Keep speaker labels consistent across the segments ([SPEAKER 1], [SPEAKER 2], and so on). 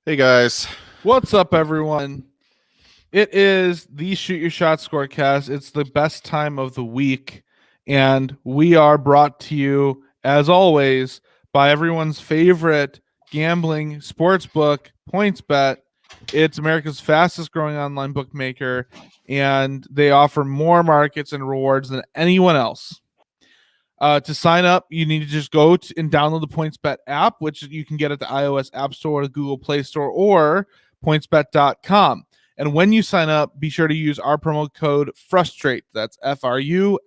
[SPEAKER 1] Hey guys.
[SPEAKER 2] What's up, everyone? It is the Shoot Your Shot Scorecast. It's the best time of the week, and we are brought to you, as always, by everyone's favorite gambling sports book, PointsBet. It's America's fastest growing online bookmaker, and they offer more markets and rewards than anyone else. To sign up, you need to just go and download the PointsBet app, which you can get at the iOS App Store or the Google Play Store or pointsbet.com. And when you sign up, be sure to use our promo code FRUSTRATE. That's FRUSTRATE.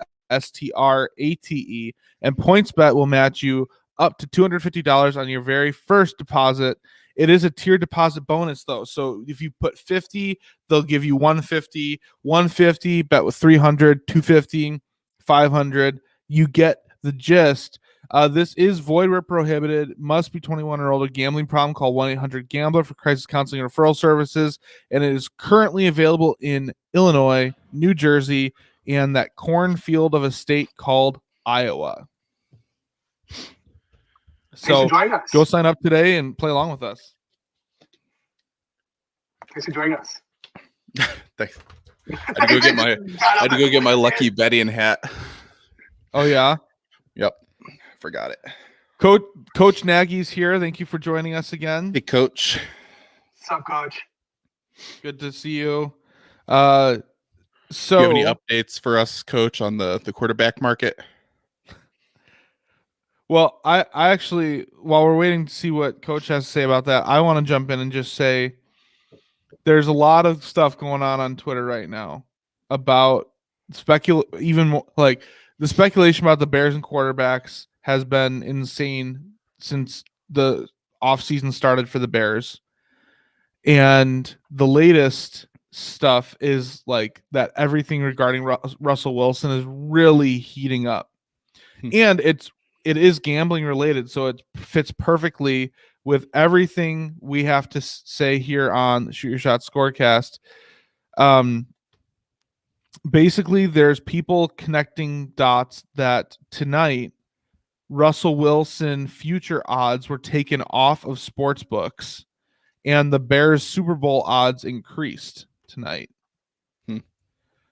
[SPEAKER 2] And PointsBet will match you up to $250 on your very first deposit. It is a tier deposit bonus, though. So if you put 50, they'll give you 150, 150, bet with 300, 250, 500. You get the gist. This is void where prohibited. Must be 21 or older. Gambling problem? Call 1-800-GAMBLER for crisis counseling and referral services. And it is currently available in Illinois, New Jersey, and that cornfield of a state called Iowa. So go sign up today and play along with us.
[SPEAKER 3] Thanks for joining us.
[SPEAKER 1] Thanks. I had to go get my lucky betting hat.
[SPEAKER 2] Oh yeah.
[SPEAKER 1] Yep. Forgot it.
[SPEAKER 2] Coach Nagy's here. Thank you for joining us again.
[SPEAKER 1] Hey, Coach.
[SPEAKER 3] What's up, Coach?
[SPEAKER 2] Good to see you.
[SPEAKER 1] Do you have any updates for us, Coach, on the quarterback market?
[SPEAKER 2] Well, I actually, while we're waiting to see what Coach has to say about that, I want to jump in and just say there's a lot of stuff going on Twitter right now about even more, like the speculation about the Bears and quarterbacks has been insane since the offseason started for the Bears. And the latest stuff is like that everything regarding Russell Wilson is really heating up. And it is gambling related, so it fits perfectly with everything we have to say here on Shoot Your Shot Scorecast. Basically, there's people connecting dots that tonight Russell Wilson future odds were taken off of sports books, and the Bears Super Bowl odds increased tonight.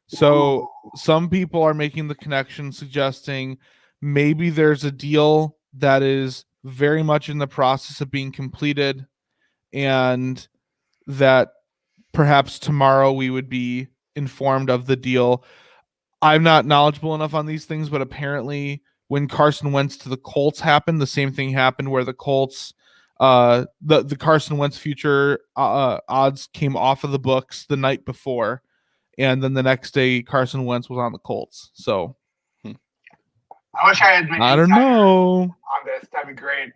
[SPEAKER 2] So some people are making the connection, suggesting maybe there's a deal that is very much in the process of being completed, and that perhaps tomorrow we would be informed of the deal. I'm not knowledgeable enough on these things, but apparently when Carson Wentz to the Colts happened, the same thing happened where the Colts, the Carson Wentz future odds came off of the books the night before, and then the next day Carson Wentz was on the Colts. So
[SPEAKER 3] I wish I had.
[SPEAKER 2] I don't know
[SPEAKER 3] on this. That'd be great.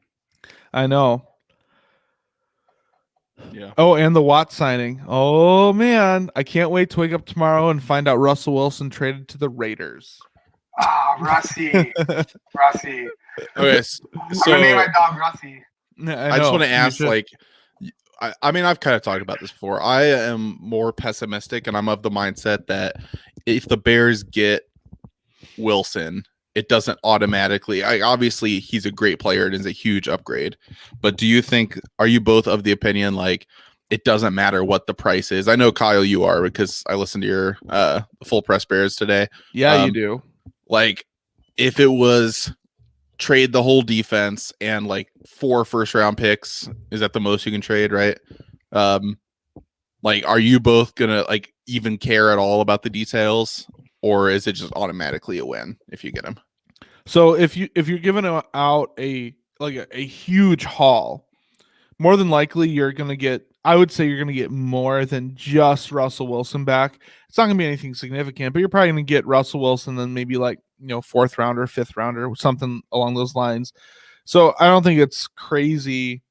[SPEAKER 2] I know.
[SPEAKER 1] Yeah.
[SPEAKER 2] Oh, and the Watt signing. Oh man, I can't wait to wake up tomorrow and find out Russell Wilson traded to the Raiders.
[SPEAKER 3] Oh, Russie.
[SPEAKER 1] Okay,
[SPEAKER 3] so I'm gonna name my dog Russie.
[SPEAKER 1] I just want to ask, like, I mean, I've kind of talked about this before. I am more pessimistic, and I'm of the mindset that if the Bears get Wilson, it doesn't automatically. Obviously, he's a great player. It is a huge upgrade. But are you both of the opinion, like, it doesn't matter what the price is? I know, Kyle, you are, because I listened to your Full Press Bears today.
[SPEAKER 2] Yeah, you do.
[SPEAKER 1] Like, if it was trade the whole defense and like 4 first-round picks, is that the most you can trade, right? Like, are you both gonna like even care at all about the details, or is it just automatically a win if you get him?
[SPEAKER 2] So if you're giving out a huge haul, more than likely you're gonna get. I would say you're gonna get more than just Russell Wilson back. It's not gonna be anything significant, but you're probably gonna get Russell Wilson, then maybe like 4th rounder, 5th rounder, something along those lines. So I don't think it's crazy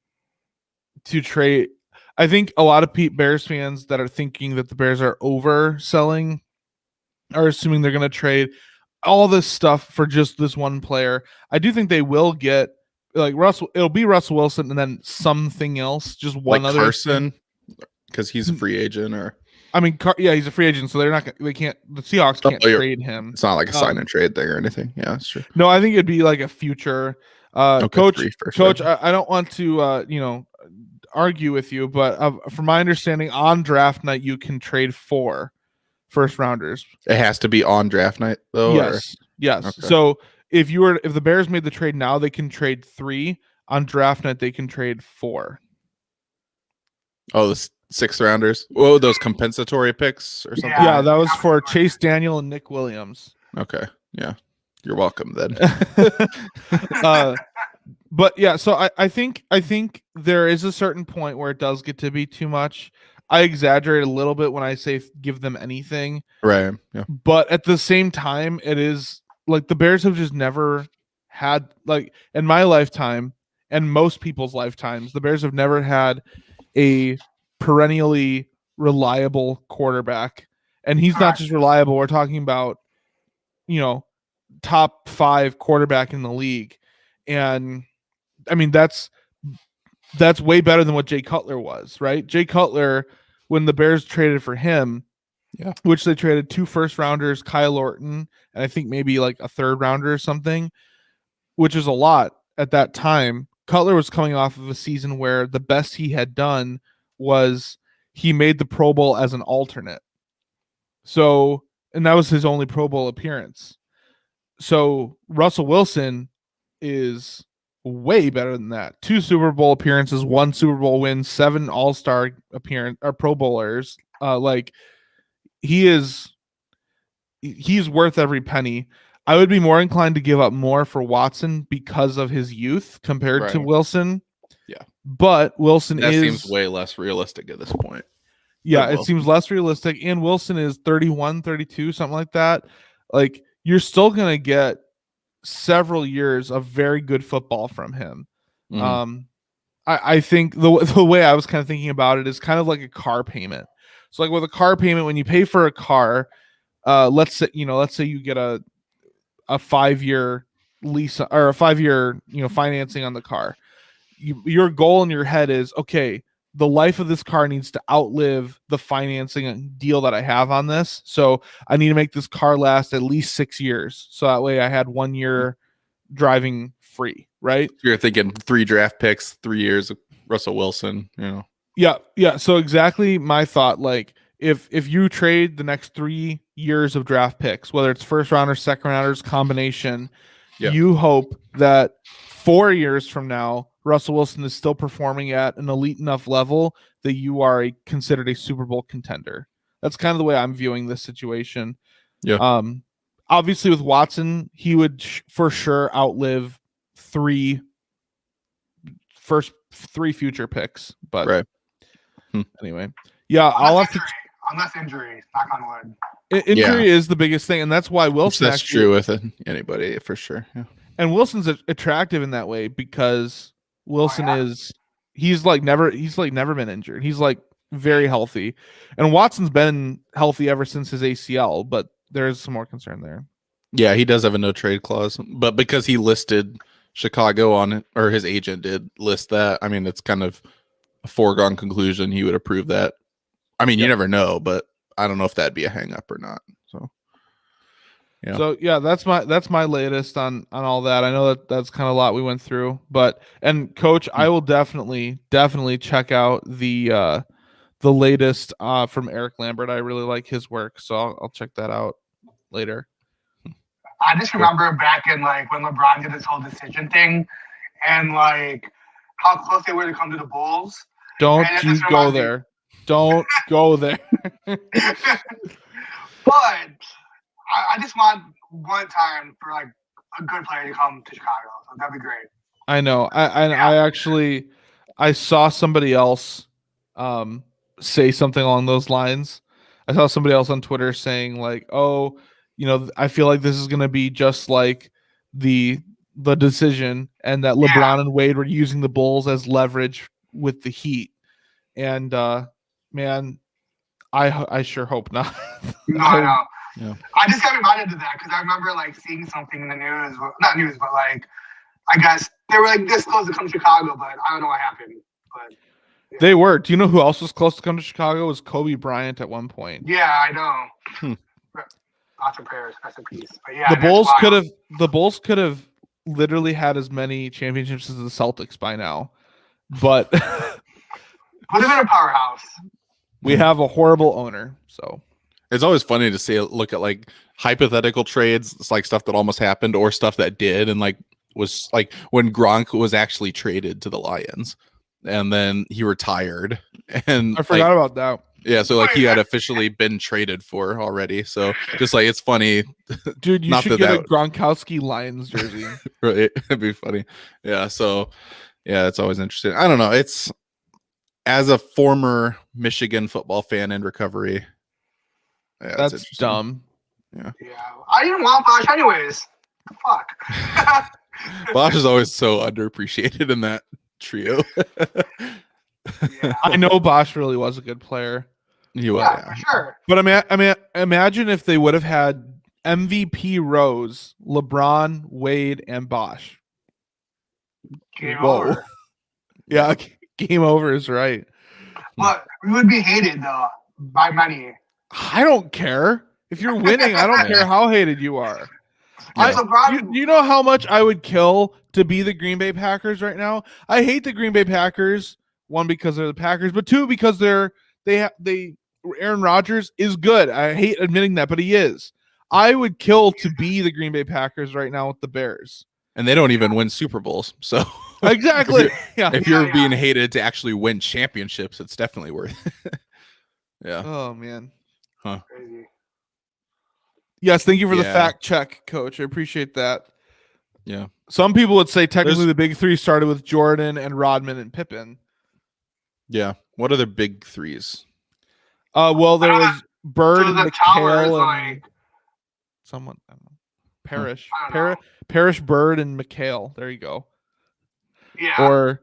[SPEAKER 2] to trade. I think a lot of Bears fans that are thinking that the Bears are overselling are assuming they're gonna trade all this stuff for just this one player. I do think they will get like Russell. It'll be Russell Wilson and then something else, just one
[SPEAKER 1] like
[SPEAKER 2] other
[SPEAKER 1] Carson, because he's a free agent, or
[SPEAKER 2] I mean, he's a free agent, so they can't. The Seahawks can't trade him.
[SPEAKER 1] It's not like a sign and trade thing or anything. Yeah, that's true.
[SPEAKER 2] No, I think it'd be like a future. Coach, I don't want to argue with you, but from my understanding, on draft night you can trade 4 first rounders.
[SPEAKER 1] It has to be on draft night though.
[SPEAKER 2] Yes. Okay. So if the Bears made the trade now, they can trade 3. On draft night, they can trade 4.
[SPEAKER 1] Oh, the 6th rounders. Oh, those compensatory picks or something.
[SPEAKER 2] Yeah, that was for Chase Daniel and Nick Williams.
[SPEAKER 1] Okay. Yeah. You're welcome then.
[SPEAKER 2] But yeah, so I think there is a certain point where it does get to be too much. I exaggerate a little bit when I say give them anything.
[SPEAKER 1] Right. Yeah.
[SPEAKER 2] But at the same time, it is like the Bears have just never had, like, in my lifetime and most people's lifetimes, the Bears have never had a perennially reliable quarterback. And he's not just reliable. We're talking about, top 5 quarterback in the league. And I mean, that's way better than what Jay Cutler was, right? Jay Cutler, when the Bears traded for him, which they traded 2 first rounders, Kyle Orton, and I think maybe like a 3rd rounder or something, which is a lot at that time. Cutler was coming off of a season where the best he had done was he made the Pro Bowl as an alternate. So, and that was his only Pro Bowl appearance. So Russell Wilson is way better than that. 2 Super Bowl appearances, 1 Super Bowl win, 7 All-Star appearance or Pro Bowlers. He's worth every penny. I would be more inclined to give up more for Watson because of his youth compared to Wilson.
[SPEAKER 1] Yeah.
[SPEAKER 2] But Wilson
[SPEAKER 1] seems way less realistic at this point.
[SPEAKER 2] Yeah, it seems less realistic. And Wilson is 31, 32, something like that. Like, you're still going to get several years of very good football from him. Mm-hmm. I think the way I was kind of thinking about it is kind of like a car payment. So like with a car payment, when you pay for a car, let's say you get a 5-year lease or a 5-year, financing on the car. Your goal in your head is, okay, the life of this car needs to outlive the financing deal that I have on this. So I need to make this car last at least 6 years. So that way I had 1 year driving free, right?
[SPEAKER 1] You're thinking 3 draft picks, 3 years of Russell Wilson,
[SPEAKER 2] Yeah. So exactly my thought. Like if you trade the next 3 years of draft picks, whether it's first rounders, second rounders, combination, you hope that 4 years from now, Russell Wilson is still performing at an elite enough level that you are considered a Super Bowl contender. That's kind of the way I'm viewing this situation.
[SPEAKER 1] Yeah.
[SPEAKER 2] Obviously with Watson, he would for sure outlive 3 future picks. But anyway, I'll have to.
[SPEAKER 3] Unless injury, knock on wood.
[SPEAKER 2] Injury is the biggest thing, and that's why Wilson.
[SPEAKER 1] That's true with anybody for sure. Yeah.
[SPEAKER 2] And Wilson's attractive in that way because Wilson he's never been injured. He's like very healthy, and Watson's been healthy ever since his ACL, but there's some more concern there.
[SPEAKER 1] Yeah, he does have a no trade clause, but because he listed Chicago on it, or his agent did list that, I mean, it's kind of a foregone conclusion he would approve that. I mean, you never know, but I don't know if that'd be a hang up or not. So that's my latest on all that. I know that's kind of a lot we went through, and Coach, I will definitely check out the latest from Eric Lambert. I really like his work, so I'll check that out later.
[SPEAKER 3] I just remember back in like when LeBron did this whole decision thing, and like how close they were to come to the Bulls.
[SPEAKER 2] Don't you go there. Don't go there.
[SPEAKER 3] But I just want one time for like a good player to come to Chicago. So that'd be great.
[SPEAKER 2] I know. I saw somebody else say something along those lines. I saw somebody else on Twitter saying like, "Oh, I feel like this is going to be just like the decision, and that LeBron and Wade were using the Bulls as leverage with the Heat." And man, I sure hope not.
[SPEAKER 3] No. I just got reminded of that because I remember like seeing something in the news, not news, but like I guess they were like this close to come to Chicago, but I don't know what happened. But
[SPEAKER 2] they were. Do you know who else was close to come to Chicago? It was Kobe Bryant at one point.
[SPEAKER 3] Yeah, I know. Lots of prayers, rest in peace. But yeah,
[SPEAKER 2] the Bulls could have literally had as many championships as the Celtics by now, but
[SPEAKER 3] Would have been a powerhouse.
[SPEAKER 2] We have a horrible owner, so
[SPEAKER 1] it's always funny to see look at like hypothetical trades. It's like stuff that almost happened or stuff that did, and like was like when Gronk was actually traded to the Lions, and then he retired. And
[SPEAKER 2] I forgot about that.
[SPEAKER 1] Yeah, so like he had officially been traded for already. So just like it's funny,
[SPEAKER 2] dude. You should get a Gronkowski Lions jersey.
[SPEAKER 1] Right, it'd be funny. Yeah, so yeah, it's always interesting. I don't know. It's as a former Michigan football fan in recovery. Yeah,
[SPEAKER 2] that's dumb.
[SPEAKER 3] Yeah, I didn't want Bosch anyways. Fuck.
[SPEAKER 1] Bosch is always so underappreciated in that trio.
[SPEAKER 3] Yeah.
[SPEAKER 2] I know Bosch really was a good player.
[SPEAKER 1] He was,
[SPEAKER 3] yeah, for sure.
[SPEAKER 2] But I mean, imagine if they would have had MVP rows, LeBron, Wade, and Bosch.
[SPEAKER 3] Game over.
[SPEAKER 2] Yeah, game over is right.
[SPEAKER 3] But we would be hated though by many.
[SPEAKER 2] I don't care. If you're winning, I don't care how hated you are. You know how much I would kill to be the Green Bay Packers right now? I hate the Green Bay Packers, one, because they're the Packers, but two, because Aaron Rodgers is good. I hate admitting that, but he is. I would kill to be the Green Bay Packers right now with the Bears.
[SPEAKER 1] And they don't even win Super Bowls. So
[SPEAKER 2] exactly.
[SPEAKER 1] If you're being hated to actually win championships, it's definitely worth it. Yeah.
[SPEAKER 2] Oh man.
[SPEAKER 1] Huh.
[SPEAKER 3] Crazy.
[SPEAKER 2] Yes, thank you for the fact check, Coach. I appreciate that.
[SPEAKER 1] Yeah.
[SPEAKER 2] Some people would say technically the big three started with Jordan and Rodman and Pippen.
[SPEAKER 1] Yeah. What are the big threes?
[SPEAKER 2] Well, there was Bird and McHale
[SPEAKER 3] and
[SPEAKER 2] someone. I don't know. Parrish, Bird, and McHale. There you go.
[SPEAKER 3] Yeah.
[SPEAKER 1] Or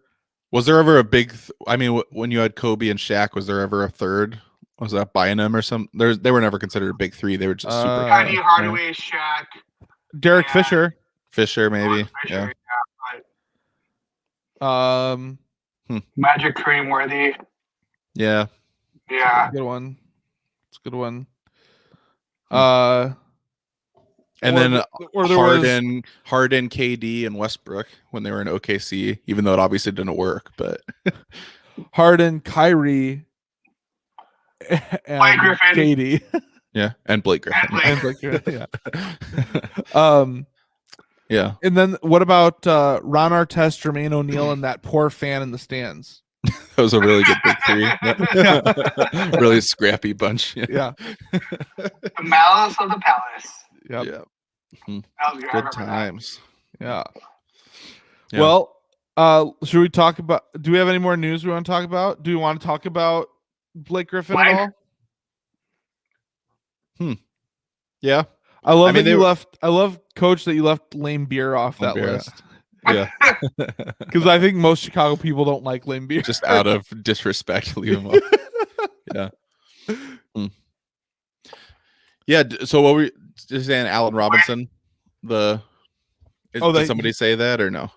[SPEAKER 1] was there ever a big? I mean, when you had Kobe and Shaq, was there ever a third? Was that Bynum or something? They were never considered a big three. They were just super.
[SPEAKER 3] Penny Hardaway, Shaq,
[SPEAKER 2] Derek Fisher.
[SPEAKER 1] Fisher, maybe.
[SPEAKER 3] Fisher,
[SPEAKER 2] yeah.
[SPEAKER 3] Magic Creamworthy.
[SPEAKER 1] Yeah.
[SPEAKER 3] Yeah.
[SPEAKER 2] Good one. It's a good one.
[SPEAKER 1] And then Harden, KD, and Westbrook when they were in OKC, even though it obviously didn't work. But
[SPEAKER 2] Harden, Kyrie, and
[SPEAKER 3] Blake Griffin.
[SPEAKER 2] KD.
[SPEAKER 1] Yeah, and Blake Griffin.
[SPEAKER 2] And Blake Griffin,
[SPEAKER 1] yeah.
[SPEAKER 2] And then what about Ron Artest, Jermaine O'Neal, and that poor fan in the stands?
[SPEAKER 1] That was a really good big three. Really scrappy bunch.
[SPEAKER 2] Yeah.
[SPEAKER 3] The Malice of the Palace.
[SPEAKER 2] Yep.
[SPEAKER 1] Yeah.
[SPEAKER 3] That was
[SPEAKER 1] good times.
[SPEAKER 2] Yeah. Well, should we talk about? Do we have any more news we want to talk about? Do we want to talk about Blake Griffin at all?
[SPEAKER 1] Yeah.
[SPEAKER 2] I love that you left. I love, Coach, that you left Lame Beer off that list.
[SPEAKER 1] Yeah.
[SPEAKER 2] Because I think most Chicago people don't like Lame Beer.
[SPEAKER 1] Just out of disrespect, leave him off. Yeah. Yeah. So what were you just saying? Allen Robinson? Did somebody say that or no?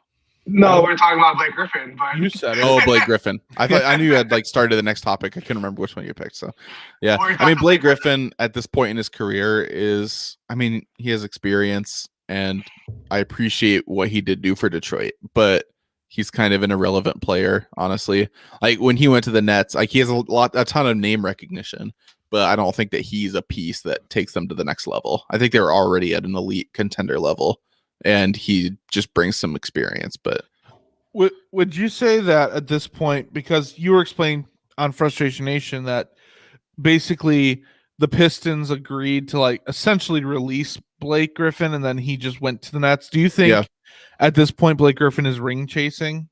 [SPEAKER 3] No, we're talking about Blake Griffin. But
[SPEAKER 2] you said it.
[SPEAKER 1] Oh, Blake Griffin. I knew you had started the next topic. I couldn't remember which one you picked. So, yeah. I mean, Blake Griffin at this point in his career he has experience, and I appreciate what he did do for Detroit, but he's kind of an irrelevant player, honestly. Like when he went to the Nets, he has a ton of name recognition, but I don't think that he's a piece that takes them to the next level. I think they're already at an elite contender level, and he just brings some experience. But
[SPEAKER 2] would you say that at this point, because you were explaining on Frustration Nation that basically the Pistons agreed to essentially release Blake Griffin, and then he just went to the Nets. Do you think at this point Blake Griffin is ring chasing?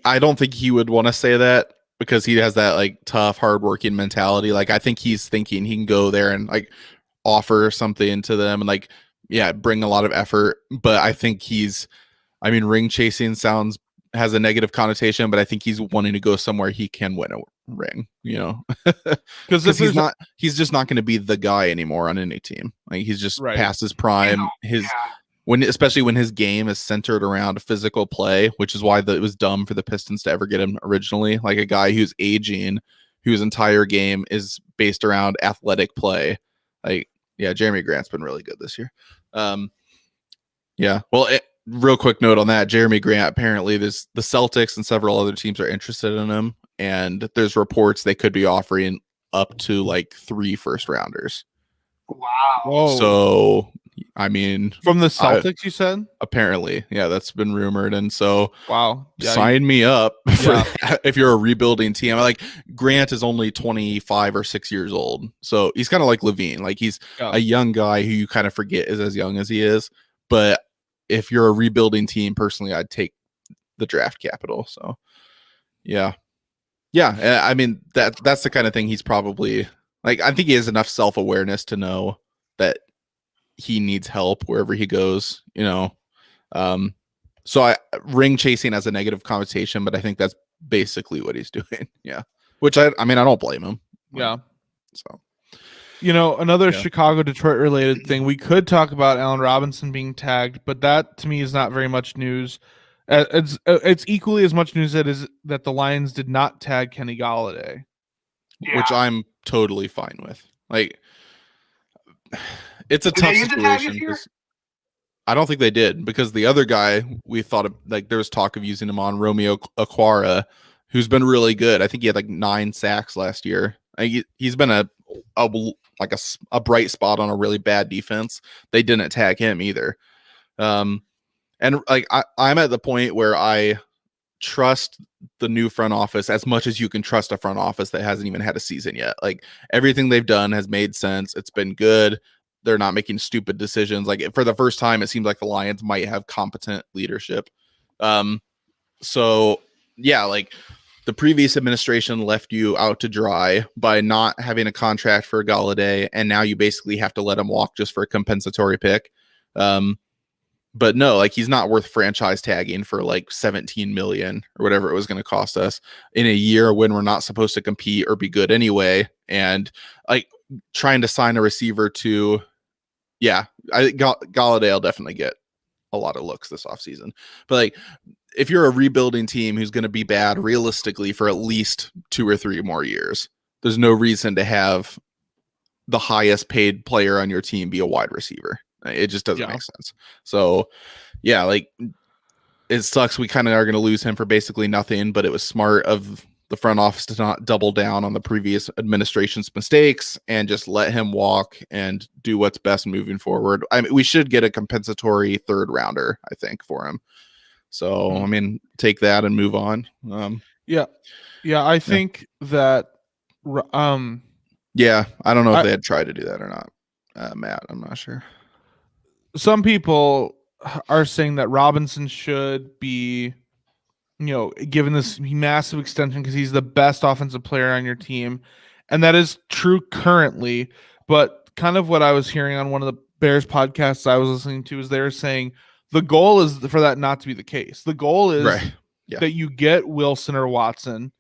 [SPEAKER 1] I don't think he would want to say that, because he has that tough, hardworking mentality. I think he's thinking he can go there and offer something to them and bring a lot of effort. But I think ring chasing has a negative connotation, but I think he's wanting to go somewhere he can win a ring, because he's just not going to be the guy anymore on any team. He's just past his prime. Especially when his game is centered around physical play, which is why it was dumb for the Pistons to ever get him originally. A guy who's aging, whose entire game is based around athletic play. Jeremy Grant's been really good this year. Well, real quick note on that, Jeremy Grant, apparently the Celtics and several other teams are interested in him, and there's reports they could be offering up to like 3 first-rounders.
[SPEAKER 3] Wow.
[SPEAKER 2] Whoa.
[SPEAKER 1] So, I mean,
[SPEAKER 2] from the Celtics, you said?
[SPEAKER 1] Apparently, yeah, that's been rumored, and so
[SPEAKER 2] wow,
[SPEAKER 1] sign me up for that if you're a rebuilding team. Like Grant is only 25 or 6 years old, so he's kind of like Levine. Like he's a young guy who you kind of forget is as young as he is. But if you're a rebuilding team, personally, I'd take the draft capital. So, yeah. I mean that's the kind of thing he's probably like. I think he has enough self-awareness to know that he needs help wherever he goes. So I ring chasing as a negative connotation, but I think that's basically what he's doing. Yeah. Which I mean, I don't blame him.
[SPEAKER 2] Yeah.
[SPEAKER 1] So,
[SPEAKER 2] another Chicago Detroit related thing, we could talk about Allen Robinson being tagged, but that to me is not very much news. It's equally as much news that the Lions did not tag Kenny Gallaudet,
[SPEAKER 1] which I'm totally fine with. Like, it's a tough situation. I don't think they did, because the other guy we thought of, like there was talk of using him on, Romeo Aquara, who's been really good. I think he had like 9 sacks last year. He's been a bright spot on a really bad defense. They didn't tag him either. And like I'm at the point where I trust the new front office as much as you can trust a front office that hasn't even had a season yet. Like everything they've done has made sense. It's been good. They're not making stupid decisions. Like for the first time, it seems like the Lions might have competent leadership. So yeah, like the previous administration left you out to dry by not having a contract for Gallaudet, and now you basically have to let him walk just for a compensatory pick. But no, like he's not worth franchise tagging for like 17 million or whatever it was going to cost us in a year when we're not supposed to compete or be good anyway. And like trying to sign a receiver to, I think Gallaudet will definitely get a lot of looks this offseason. But like if you're a rebuilding team who's going to be bad realistically for at least 2 or 3 more years, there's no reason to have the highest paid player on your team be a wide receiver. It just doesn't make sense. So, yeah, like it sucks. We kind of are going to lose him for basically nothing, but it was smart of the front office to not double down on the previous administration's mistakes and just let him walk and do what's best moving forward. I mean, we should get a compensatory 3rd rounder, I think, for him. So, I mean, take that and move on.
[SPEAKER 2] I think that.
[SPEAKER 1] I don't know if they had tried to do that or not, Matt. I'm not sure.
[SPEAKER 2] Some people are saying that Robinson should be, given this massive extension because he's the best offensive player on your team. And that is true currently. But kind of what I was hearing on one of the Bears podcasts I was listening to is they were saying the goal is for that not to be the case. The goal is that you get Wilson or Watson,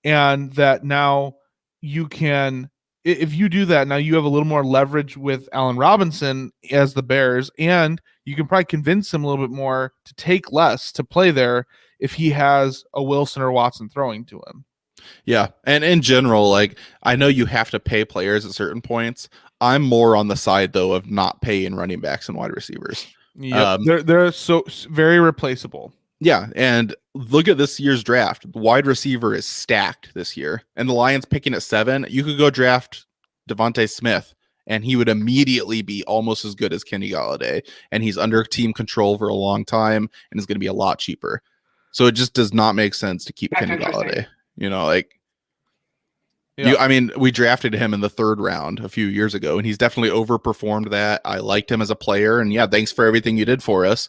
[SPEAKER 2] and that now you can, if you do that, now you have a little more leverage with Allen Robinson as the Bears, and you can probably convince him a little bit more to take less to play there if he has a Wilson or Watson throwing to him.
[SPEAKER 1] Yeah. And in general, like I know you have to pay players at certain points. I'm more on the side though of not paying running backs and wide receivers.
[SPEAKER 2] Yeah, they're so very replaceable.
[SPEAKER 1] Yeah, and look at this year's draft. The wide receiver is stacked this year, and the Lions picking at 7. You could go draft Devontae Smith, and he would immediately be almost as good as Kenny Gallaudet, and he's under team control for a long time, and is going to be a lot cheaper. So it just does not make sense to keep Kenny Gallaudet. I mean, we drafted him in the 3rd round a few years ago, and he's definitely overperformed that. I liked him as a player, and thanks for everything you did for us.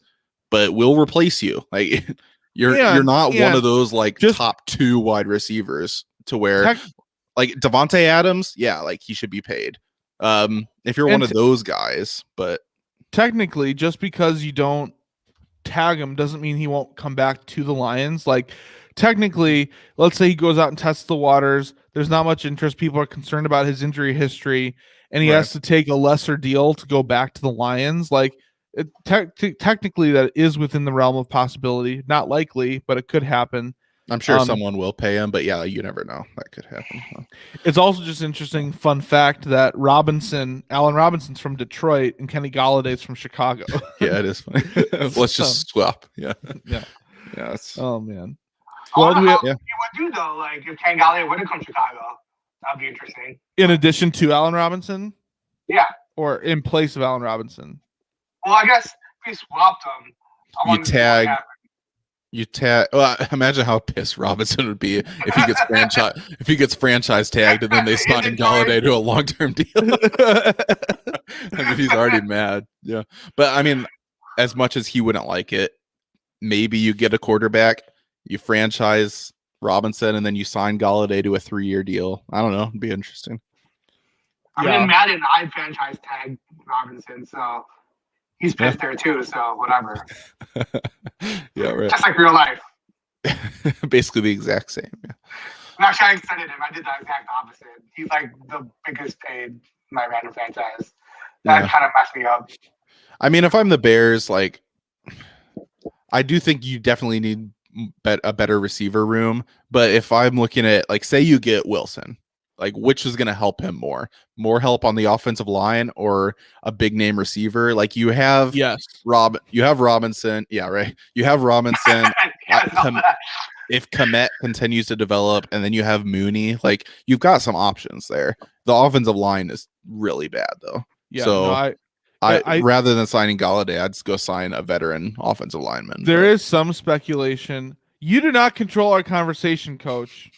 [SPEAKER 1] But we'll replace you. Like you're not one of those like just top 2 wide receivers to where like Devontae Adams, like he should be paid. If you're one of those guys, but
[SPEAKER 2] technically just because you don't tag him doesn't mean he won't come back to the Lions. Like technically, let's say he goes out and tests the waters. There's not much interest. People are concerned about his injury history, and he has to take a lesser deal to go back to the Lions. Like technically that is within the realm of possibility. Not likely, but it could happen.
[SPEAKER 1] I'm sure someone will pay him, but you never know. That could happen.
[SPEAKER 2] It's also just interesting fun fact that Allen Robinson's from Detroit and Kenny Gallaudet's from Chicago.
[SPEAKER 1] Yeah, it is funny. Let's just swap. Yeah.
[SPEAKER 2] Oh man. Well,
[SPEAKER 3] he would do though. Like if Ken Gallaudet would have come to Chicago, that'd be interesting.
[SPEAKER 2] In addition to Allen Robinson.
[SPEAKER 3] Yeah.
[SPEAKER 2] Or in place of Allen Robinson.
[SPEAKER 3] Well, I guess if we swapped them,
[SPEAKER 1] you tag. Well, imagine how pissed Robinson would be if he gets franchise tagged and then they sign Gallaudet to a long-term deal. I mean, he's already mad. Yeah, but I mean, as much as he wouldn't like it, maybe you get a quarterback, you franchise Robinson, and then you sign Gallaudet to a 3-year deal. I don't know. It'd be interesting.
[SPEAKER 3] I mean, in Madden, I franchise tagged Robinson, so he's pissed there too. So whatever.
[SPEAKER 1] Yeah, right.
[SPEAKER 3] Just like real life.
[SPEAKER 1] Basically the exact same. Yeah.
[SPEAKER 3] Actually, I extended him. I did the exact opposite. He's like the biggest paid in my random franchise. That kind of messed me up.
[SPEAKER 1] I mean, if I'm the Bears, like, I do think you definitely need a better receiver room. But if I'm looking at, like, say you get Wilson, like, which is going to help him more? More help on the offensive line or a big name receiver? Like, you have you have Robinson. Yeah, right. You have Robinson. If Kmet continues to develop, and then you have Mooney, like, you've got some options there. The offensive line is really bad, though.
[SPEAKER 2] Yeah,
[SPEAKER 1] so I rather than signing Gallaudet, I'd just go sign a veteran offensive lineman.
[SPEAKER 2] There is some speculation. You do not control our conversation, Coach.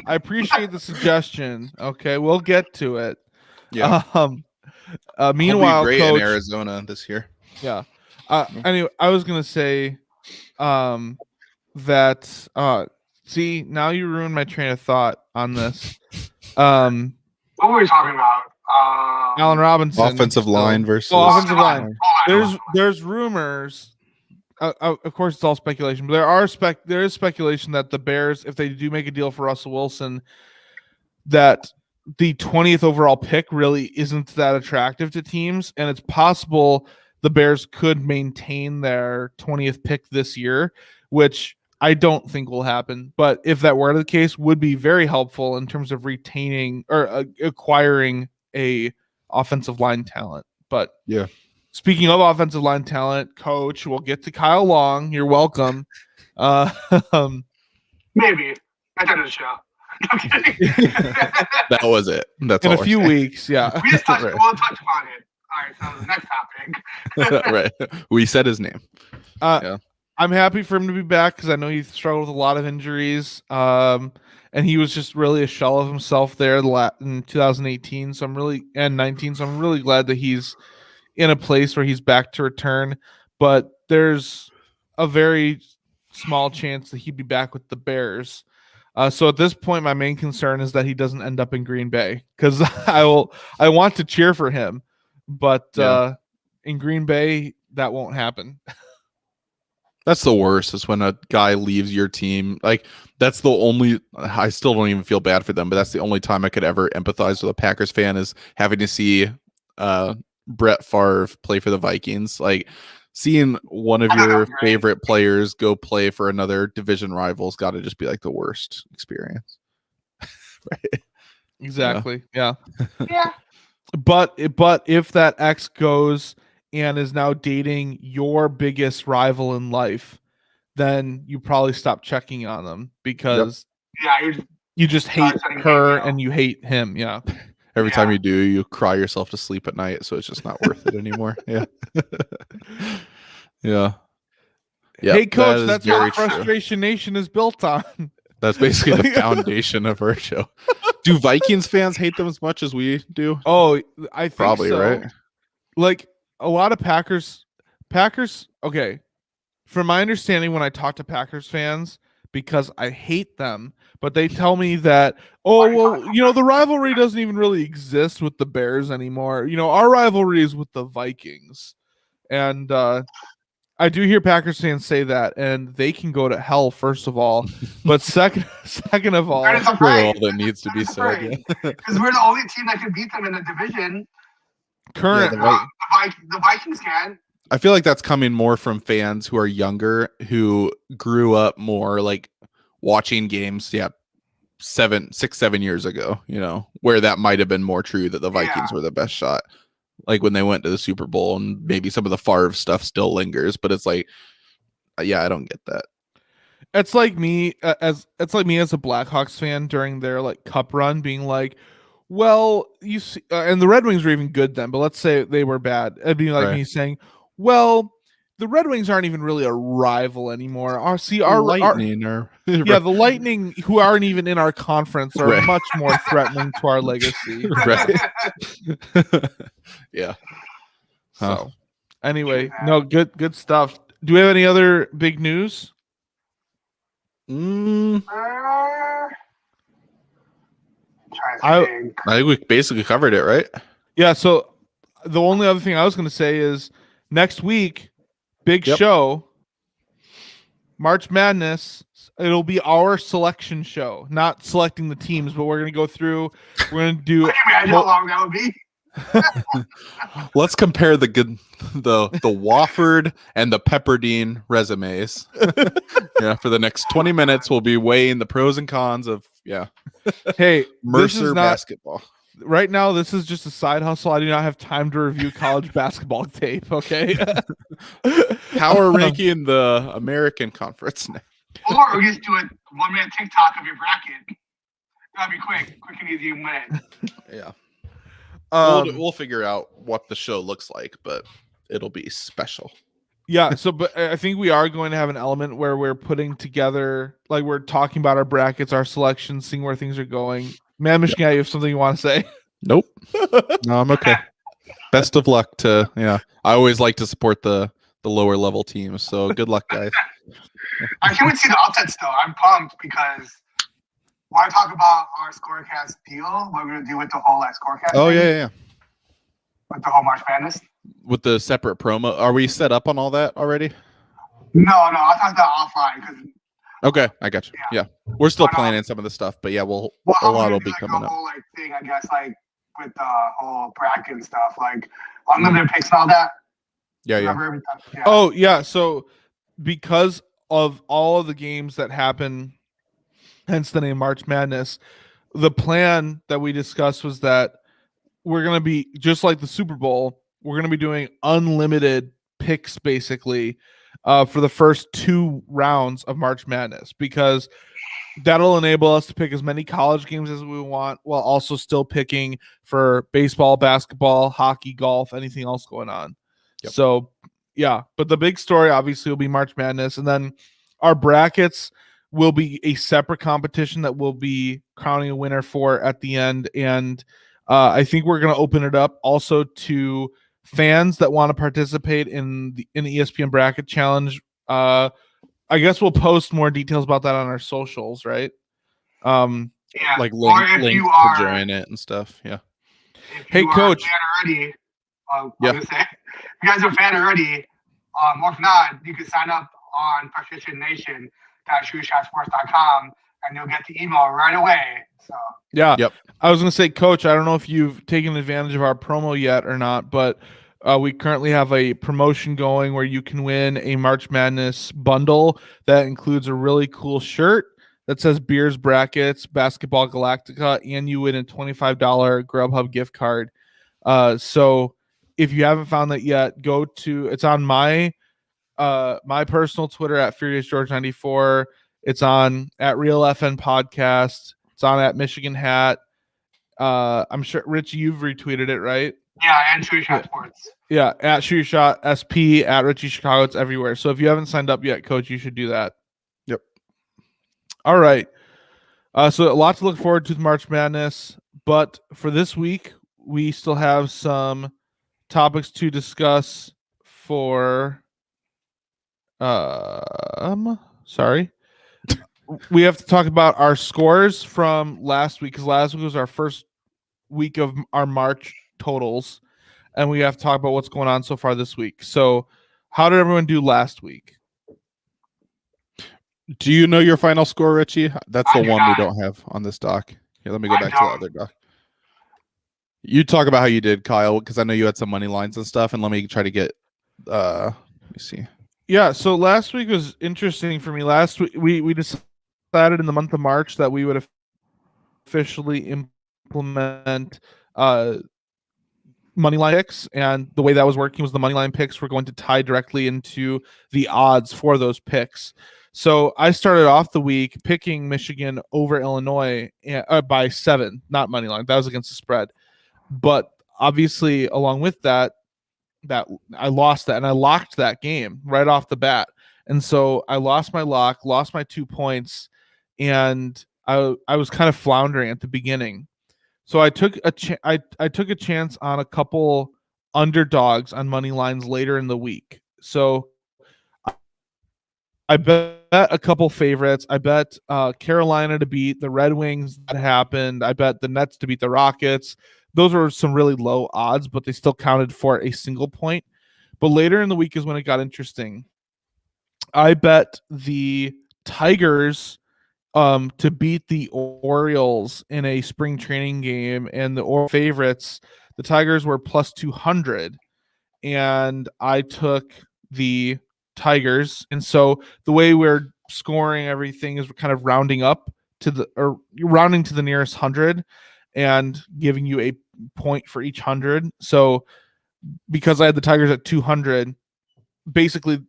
[SPEAKER 2] I appreciate the suggestion. Okay, we'll get to it.
[SPEAKER 1] Yeah.
[SPEAKER 2] Meanwhile,
[SPEAKER 1] great
[SPEAKER 2] Coach,
[SPEAKER 1] in Arizona this year.
[SPEAKER 2] Yeah. Anyway, I was gonna say, that. See, now you ruined my train of thought on this.
[SPEAKER 3] What were we talking about?
[SPEAKER 2] Allen Robinson,
[SPEAKER 1] offensive line versus
[SPEAKER 2] offensive line. There's rumors. Of course, it's all speculation, but there is speculation that the Bears, if they do make a deal for Russell Wilson, that the 20th overall pick really isn't that attractive to teams, and it's possible the Bears could maintain their 20th pick this year, which I don't think will happen. But if that were the case, would be very helpful in terms of retaining or acquiring a offensive line talent. But
[SPEAKER 1] yeah.
[SPEAKER 2] Speaking of offensive line talent, Coach, we'll get to Kyle Long. You're welcome.
[SPEAKER 3] Maybe. That's end of the show. I'm kidding.
[SPEAKER 1] That was it. That's
[SPEAKER 2] in
[SPEAKER 1] all
[SPEAKER 2] a few weeks. Yeah.
[SPEAKER 3] We'll touch upon it. All right. So the next topic.
[SPEAKER 1] Right. We said his name.
[SPEAKER 2] I'm happy for him to be back because I know he struggled with a lot of injuries. And he was just really a shell of himself there in 2018. So I'm really 19. So I'm really glad that he's in a place where he's back to return, but there's a very small chance that he'd be back with the Bears. So at this point, my main concern is that he doesn't end up in Green Bay, because I want to cheer for him, but in Green Bay, that won't happen.
[SPEAKER 1] That's the worst, is when a guy leaves your team. Like, that's the only, I still don't even feel bad for them, but that's the only time I could ever empathize with a Packers fan, is having to see Brett Favre play for the Vikings. Like, seeing one of your favorite players go play for another division rival's got to just be like the worst experience. Right?
[SPEAKER 2] Exactly. Yeah.
[SPEAKER 3] Yeah.
[SPEAKER 2] But if that ex goes and is now dating your biggest rival in life, then you probably stop checking on them, because you just hate her and you hate him. Yeah.
[SPEAKER 1] Every time you do, you cry yourself to sleep at night, so it's just not worth it anymore. Yeah. Yeah.
[SPEAKER 2] Hey, Coach, that's what Frustration Nation is built on.
[SPEAKER 1] That's basically the foundation of our show. Do Vikings fans hate them as much as we do?
[SPEAKER 2] Oh, I think
[SPEAKER 1] probably
[SPEAKER 2] so.
[SPEAKER 1] Right.
[SPEAKER 2] Like, a lot of Packers. Okay. From my understanding, when I talk to Packers fans, because I hate them, but they tell me that, the rivalry doesn't even really exist with the Bears anymore. Our rivalry is with the Vikings. And I do hear Packers fans say that, and they can go to hell, first of all. But second of all,
[SPEAKER 1] all that needs to be said.
[SPEAKER 3] Because we're the only team that can beat them in the division.
[SPEAKER 2] Currently.
[SPEAKER 3] The Vikings can.
[SPEAKER 1] I feel like that's coming more from fans who are younger, who grew up more like watching games, 6-7 years ago, where that might have been more true, that the Vikings were the best shot. Like when they went to the Super Bowl, and maybe some of the Favre stuff still lingers, but it's like, I don't get that.
[SPEAKER 2] It's like me as a Blackhawks fan during their like cup run, being like, well, you see, and the Red Wings were even good then, but let's say they were bad. It'd be like me saying, well, the Red Wings aren't even really a rival anymore. Our
[SPEAKER 1] Lightning are
[SPEAKER 2] the Lightning, who aren't even in our conference, are much more threatening to our legacy.
[SPEAKER 1] Right. Yeah.
[SPEAKER 2] So anyway, no, good stuff. Do we have any other big news?
[SPEAKER 1] I think we basically covered it, right?
[SPEAKER 2] Yeah. So the only other thing I was going to say is next week, big show, March Madness. It'll be our selection show, not selecting the teams, but we're going to go through. We're going to do.
[SPEAKER 3] How long that would be?
[SPEAKER 1] Let's compare the Wofford and the Pepperdine resumes. For the next 20 minutes, we'll be weighing the pros and cons of
[SPEAKER 2] Hey,
[SPEAKER 1] Mercer basketball.
[SPEAKER 2] Right now, this is just a side hustle. I do not have time to review college basketball tape. Okay.
[SPEAKER 1] Power ranking the American Conference now.
[SPEAKER 3] Or we just do a 1-minute TikTok of your bracket. That'd be quick and easy and win.
[SPEAKER 1] Yeah. We'll figure out what the show looks like, but it'll be special.
[SPEAKER 2] Yeah. So, but I think we are going to have an element where we're putting together, like we're talking about our brackets, our selections, seeing where things are going. Man, Michigan, you have something you want to say?
[SPEAKER 1] Nope. No, I'm okay. Best of luck to I always like to support the lower level teams. So good luck, guys.
[SPEAKER 3] I can't wait to see the upsets though. I'm pumped because want to talk about our Scorecast deal? What we're going to do with the whole Scorecast?
[SPEAKER 1] Oh, yeah.
[SPEAKER 3] With the whole March Madness?
[SPEAKER 1] With the separate promo. Are we set up on all that already?
[SPEAKER 3] No. I'll talk about offline.
[SPEAKER 1] Okay, I got you. Yeah. We're still planning some of the stuff, but yeah, a lot will be coming up.
[SPEAKER 3] Whole, thing, I guess, with the whole bracket and stuff, unlimited picks and all that.
[SPEAKER 1] Yeah.
[SPEAKER 2] Oh, yeah. So because of all of the games that happen, hence the name March Madness, the plan that we discussed was that we're going to be, just like the Super Bowl, we're going to be doing unlimited picks basically for the first 2 rounds of March Madness, because that'll enable us to pick as many college games as we want while also still picking for baseball, basketball, hockey, golf, anything else going on. Yep. So, yeah. But the big story obviously will be March Madness. And then our brackets will be a separate competition that we'll be crowning a winner for at the end. And I think we're going to open it up also to fans that want to participate in the ESPN Bracket Challenge. I guess we'll post more details about that on our socials, right?
[SPEAKER 3] Yeah.
[SPEAKER 1] Like links to join it and stuff. Yeah.
[SPEAKER 2] Hey, Coach.
[SPEAKER 3] Already, if you guys are a fan already, or if not, you can sign up on participationnation.shootshotsports.com and you'll get the email right away. So
[SPEAKER 2] yeah. Yep. I was going to say, Coach, I don't know if you've taken advantage of our promo yet or not, but we currently have a promotion going where you can win a March Madness bundle that includes a really cool shirt that says Beers Brackets, Basketball Galactica, and you win a $25 Grubhub gift card. So if you haven't found that yet, it's on my personal Twitter at FuriousGeorge94. It's on at RealFN Podcast. It's on at Michigan Hat. I'm sure, Rich, you've retweeted it, right?
[SPEAKER 3] Yeah, and Shoot Shot Sports.
[SPEAKER 2] Yeah, at Shoot Shot SP, at Richie Chicago. It's everywhere. So if you haven't signed up yet, Coach, you should do that.
[SPEAKER 1] Yep.
[SPEAKER 2] All right. So a lot to look forward to with March Madness. But for this week, we still have some topics to discuss for sorry. We have to talk about our scores from last week, because last week was our first week of our March totals, and we have to talk about what's going on so far this week. So how did everyone do last week?
[SPEAKER 1] Do you know your final score, Richie? That's the one we don't have on this doc. Here, let me go back to the other doc. You talk about how you did, Kyle, because I know you had some money lines and stuff, and let me try to get let me see.
[SPEAKER 2] Yeah, so last week was interesting for me. Last week we decided in the month of March that we would officially implement moneyline picks, and the way that was working was the moneyline picks were going to tie directly into the odds for those picks. So I started off the week picking Michigan over Illinois by 7, not money line. That was against the spread. But obviously, along with that I lost that, and I locked that game right off the bat. And so I lost my lock, lost my 2 points, and I was kind of floundering at the beginning. So I took I took a chance on a couple underdogs on money lines later in the week. So I bet a couple favorites. I bet Carolina to beat the Red Wings. That happened. I bet the Nets to beat the Rockets. Those were some really low odds, but they still counted for a single point. But later in the week is when it got interesting. I bet the Tigers to beat the Orioles in a spring training game, and the favorites, the Tigers were plus 200, and I took the Tigers. And so the way we're scoring everything is we're kind of rounding to the nearest 100 and giving you a point for each 100. So because I had the Tigers at 200, basically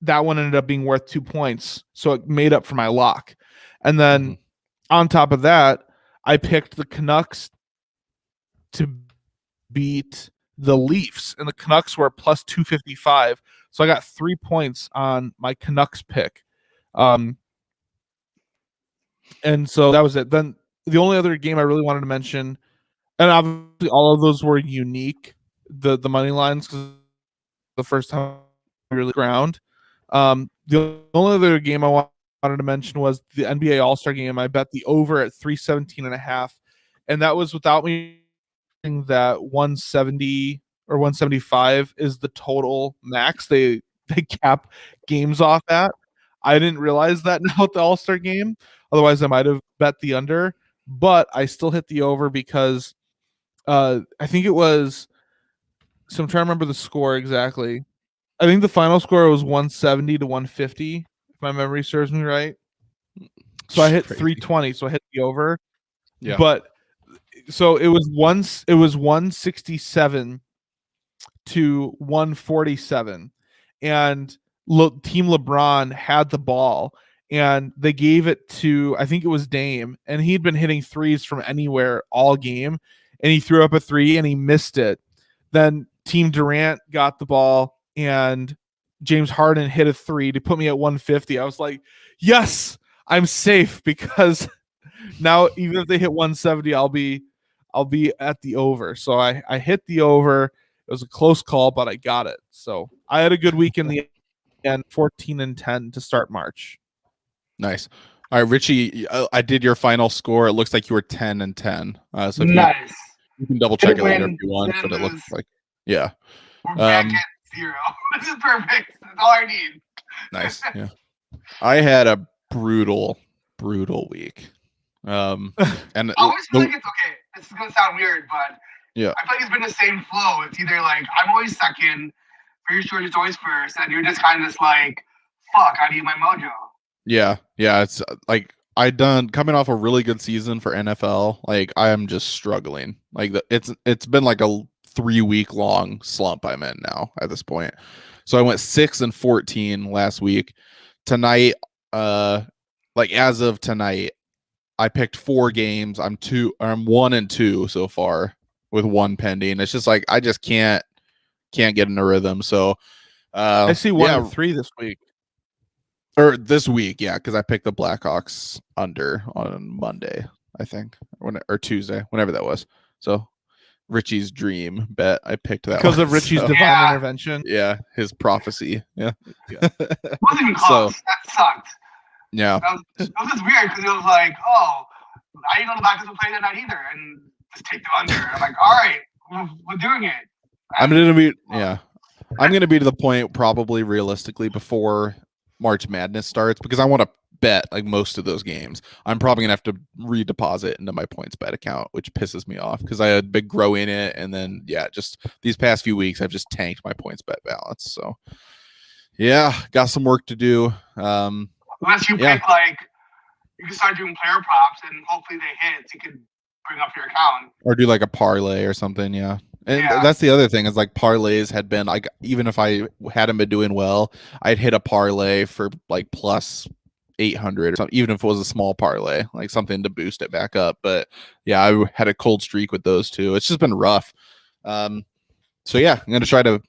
[SPEAKER 2] that one ended up being worth 2 points. So it made up for my lock. And then on top of that, I picked the Canucks to beat the Leafs, and the Canucks were plus 255. So I got 3 points on my Canucks pick. And so that was it. Then the only other game I really wanted to mention, and obviously all of those were unique, the money lines, because the first time I really ground. The only other game I wanted to mention was the NBA All-Star game. I bet the over at 317.5, and that was without me that 170 or 175 is the total max they cap games off at. I didn't realize that now at the All-Star game. Otherwise, I might have bet the under, but I still hit the over because I think it was. So I'm trying to remember the score exactly. I think the final score was 170 to 150, if my memory serves me right. So I hit 320, so I hit the over.
[SPEAKER 1] Yeah.
[SPEAKER 2] But so it was 167 to 147, and Team LeBron had the ball, and they gave it to, I think it was Dame, and he'd been hitting threes from anywhere all game, and he threw up a three and he missed it. Then Team Durant got the ball, and James Harden hit a three to put me at 150. I was like, yes, I'm safe, because now even if they hit 170, I'll be at the over. So I hit the over. It was a close call, but I got it. So I had a good week in the end, 14-10 to start March.
[SPEAKER 1] Nice. All right, Richie, I did your final score. It looks like you were 10-10. So
[SPEAKER 3] nice.
[SPEAKER 1] You can double check it later if you want, but it looks like, yeah.
[SPEAKER 3] We're back at 0. This is perfect. That's all I need.
[SPEAKER 1] Nice. Yeah. I had a brutal week. And
[SPEAKER 3] I always feel like it's okay. This is gonna sound weird, but
[SPEAKER 1] yeah,
[SPEAKER 3] I feel like it's been the same flow. It's either like I'm always second, pretty sure it's always first, and you're just kind of just like, fuck, I need my mojo.
[SPEAKER 1] Yeah. It's like coming off a really good season for NFL. Like I am just struggling. Like it's been like a 3-week long slump I'm in now at this point. So I went 6-14 last week. Tonight, like as of tonight, I picked 4 games. I'm 1-2 so far with 1 pending. It's just like I just can't get in a rhythm. So
[SPEAKER 2] I see 1-3 this week.
[SPEAKER 1] Or this week, yeah, because I picked the Blackhawks under on Monday, I think, or Tuesday, whenever that was. So Richie's dream bet, I picked that
[SPEAKER 2] because of Richie's divine intervention.
[SPEAKER 1] Yeah, his prophecy. Yeah.
[SPEAKER 3] It wasn't even close. That sucked.
[SPEAKER 1] Yeah.
[SPEAKER 3] It was just weird because it was like, oh, I didn't know the Blackhawks would play that night either, and just take the under. I'm like, all right, we're doing it.
[SPEAKER 1] I'm gonna be to the point probably realistically before March Madness starts, because I want to bet like most of those games. I'm probably gonna have to redeposit into my PointsBet account, which pisses me off because I had big grow in it, and then just these past few weeks I've just tanked my PointsBet balance. So yeah, got some work to do.
[SPEAKER 3] Unless you pick like, you can start doing player props and hopefully they hit, so you can bring up your account
[SPEAKER 1] or do like a parlay or something. Yeah. And that's the other thing is like parlays had been like, even if I hadn't been doing well, I'd hit a parlay for like plus 800 or something, even if it was a small parlay, like something to boost it back up. But yeah, I had a cold streak with those two. It's just been rough. So yeah, I'm gonna try to.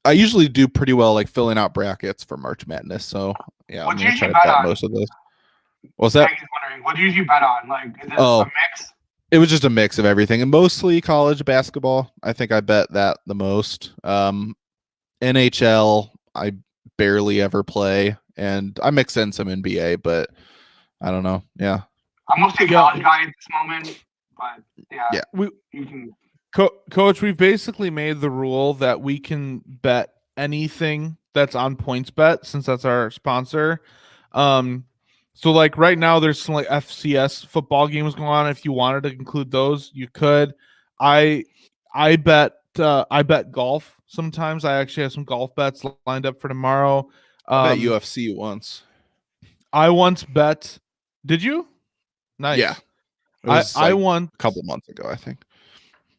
[SPEAKER 1] I usually do pretty well like filling out brackets for March Madness. So yeah, I'm gonna try to bet most of those. What's that?
[SPEAKER 3] What do you usually bet on? Like, is it a mix?
[SPEAKER 1] It was just a mix of everything, and mostly college basketball. I think I bet that the most. NHL, I barely ever play, and I mix in some NBA, but I don't know. Yeah,
[SPEAKER 3] I'm mostly a college guy at this moment, but yeah.
[SPEAKER 2] You can. Coach, we've basically made the rule that we can bet anything that's on PointsBet since that's our sponsor. So like right now there's some like FCS football games going on. If you wanted to include those, you could. I bet golf sometimes. I actually have some golf bets lined up for tomorrow.
[SPEAKER 1] I bet UFC once.
[SPEAKER 2] I once bet. Did you? Nice.
[SPEAKER 1] Yeah.
[SPEAKER 2] I won
[SPEAKER 1] a couple months ago, I think.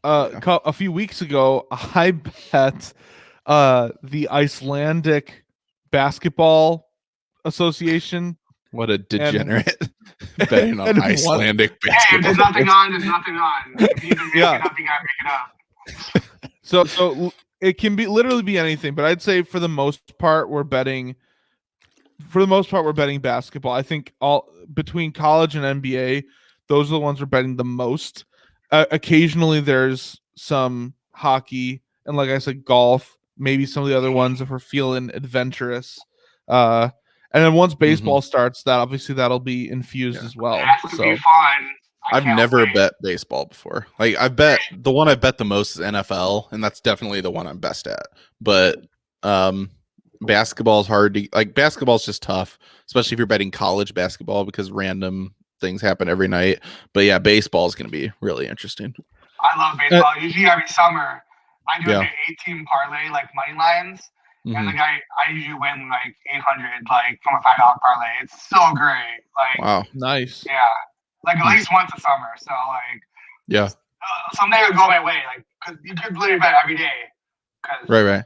[SPEAKER 2] A few weeks ago, I bet the Icelandic Basketball Association.
[SPEAKER 1] What a degenerate betting on Icelandic basketball.
[SPEAKER 3] Hey, there's nothing on. There's nothing on. If you can make it up, you gotta make it up.
[SPEAKER 2] So it can literally be anything, but I'd say for the most part we're betting basketball. I think all between college and NBA, those are the ones we're betting the most. Occasionally there's some hockey and like I said, golf, maybe some of the other ones if we're feeling adventurous. And then once baseball starts, that'll be infused as well.
[SPEAKER 3] So be fun.
[SPEAKER 1] I've never bet baseball before. Like the one I bet the most is NFL, and that's definitely the one I'm best at. But basketball is hard to like. Basketball is just tough, especially if you're betting college basketball because random things happen every night. But yeah, baseball is going to be really interesting.
[SPEAKER 3] I love baseball. Usually every summer, I do an 8-team parlay, like money lines. And like I usually win like 800, like from a $5 parlay. It's so great. Like
[SPEAKER 1] wow,
[SPEAKER 2] nice.
[SPEAKER 3] Yeah, like at least once a summer. So like someday it'll go my way. Like because you could literally bet every day.
[SPEAKER 1] Right.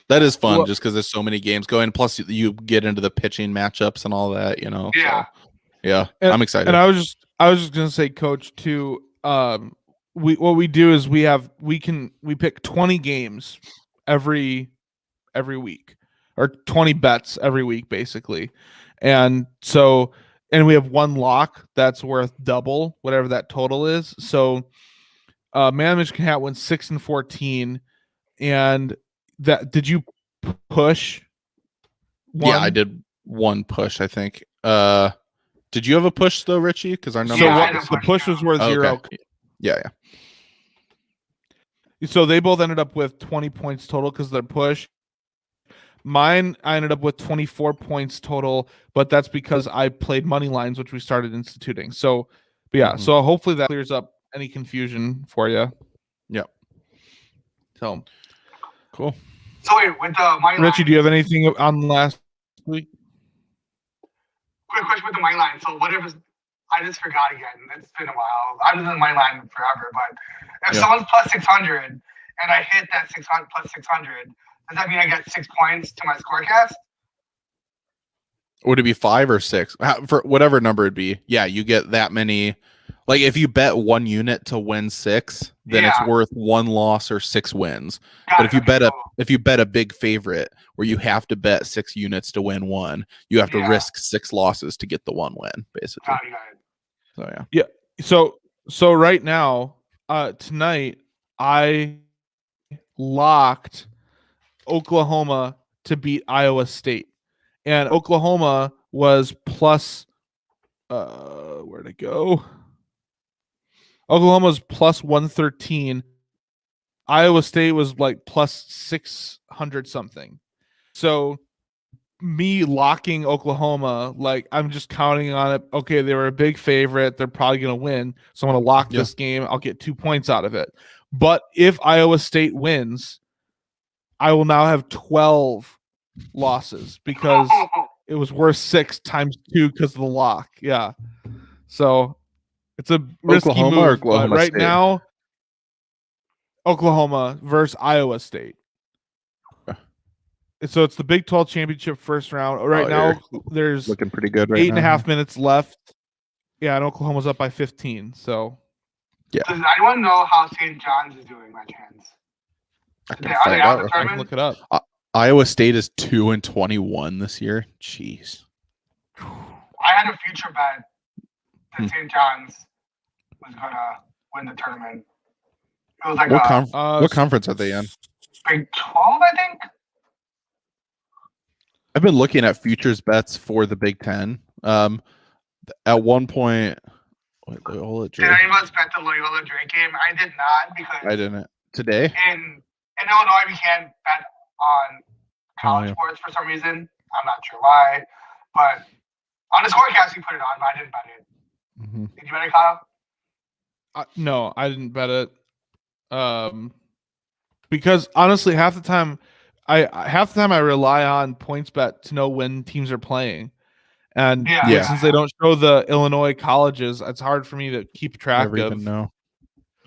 [SPEAKER 1] That is fun just because there's so many games going. Plus you get into the pitching matchups and all that. You know.
[SPEAKER 3] Yeah.
[SPEAKER 1] So, yeah, I'm excited.
[SPEAKER 2] And I was just gonna say, Coach, too. What we do is we pick 20 games every week, or 20 bets every week, basically. And we have one lock that's worth double whatever that total is. So Man Michigan Hat went 6-14, and that did you push one?
[SPEAKER 1] Yeah, I did one push, I think. Did you have a push though, Richie? Because our number
[SPEAKER 2] the push was worth 0.
[SPEAKER 1] Okay. Yeah.
[SPEAKER 2] So they both ended up with 20 points total because of their push. Mine, I ended up with 24 points total, but that's because I played money lines, which we started instituting. So, but yeah, so hopefully that clears up any confusion for you.
[SPEAKER 1] Yep.
[SPEAKER 2] So,
[SPEAKER 1] cool.
[SPEAKER 3] So wait, with the money line,
[SPEAKER 2] Richie, do you have anything on last week?
[SPEAKER 3] Quick question with the money line. So what if I just forgot again? It's been a while. I've been in the money line forever, but if someone's plus 600 and I hit that 600 plus 600. Does that mean I get 6 points to my Scorecast?
[SPEAKER 1] Would it be 5 or 6? For whatever number it'd be. Yeah, you get that many. Like if you bet 1 unit to win 6, then it's worth 1 loss or 6 wins. But if you bet a big favorite where you have to bet 6 units to win 1, you have to risk 6 losses to get the 1 win, basically.
[SPEAKER 3] Got it.
[SPEAKER 1] So yeah.
[SPEAKER 2] So right now, tonight I locked Oklahoma to beat Iowa State, and Oklahoma was plus where'd it go? Oklahoma's plus 113. Iowa State was like plus 600 something. So me locking Oklahoma, like I'm just counting on it. Okay, they were a big favorite. They're probably going to win. So I'm going to lock this game. I'll get 2 points out of it. But if Iowa State wins, I will now have 12 losses because it was worth 6 times 2 because of the lock. Yeah. So it's a risky
[SPEAKER 1] Oklahoma
[SPEAKER 2] move.
[SPEAKER 1] or Oklahoma
[SPEAKER 2] right
[SPEAKER 1] State?
[SPEAKER 2] Now, Oklahoma versus Iowa State. So it's the Big 12 championship first round. Right now, there's
[SPEAKER 1] looking pretty good right now.
[SPEAKER 2] 8.5 minutes left. Yeah, and Oklahoma's up by 15. So
[SPEAKER 3] yeah. Does anyone know how St. John's is doing by chance?
[SPEAKER 2] I can look it up.
[SPEAKER 1] Iowa State is 2-21 this year. Jeez.
[SPEAKER 3] I had a future bet that St. John's was gonna win the tournament. It was like
[SPEAKER 1] what conference are they in?
[SPEAKER 3] Big 12, I think.
[SPEAKER 1] I've been looking at futures bets for the Big Ten. At one point,
[SPEAKER 3] did any of us bet the Loyola Drake game? I did not because
[SPEAKER 1] I didn't today.
[SPEAKER 3] In Illinois, we can't bet on college sports for some reason. I'm not sure why, but on the Scorecast we put it on, but I didn't bet it. Mm-hmm. Did you bet it, Kyle?
[SPEAKER 2] No, I didn't bet it. Because honestly, half the time I rely on PointsBet to know when teams are playing, and since they don't show the Illinois colleges, it's hard for me to keep track of.
[SPEAKER 1] Even know.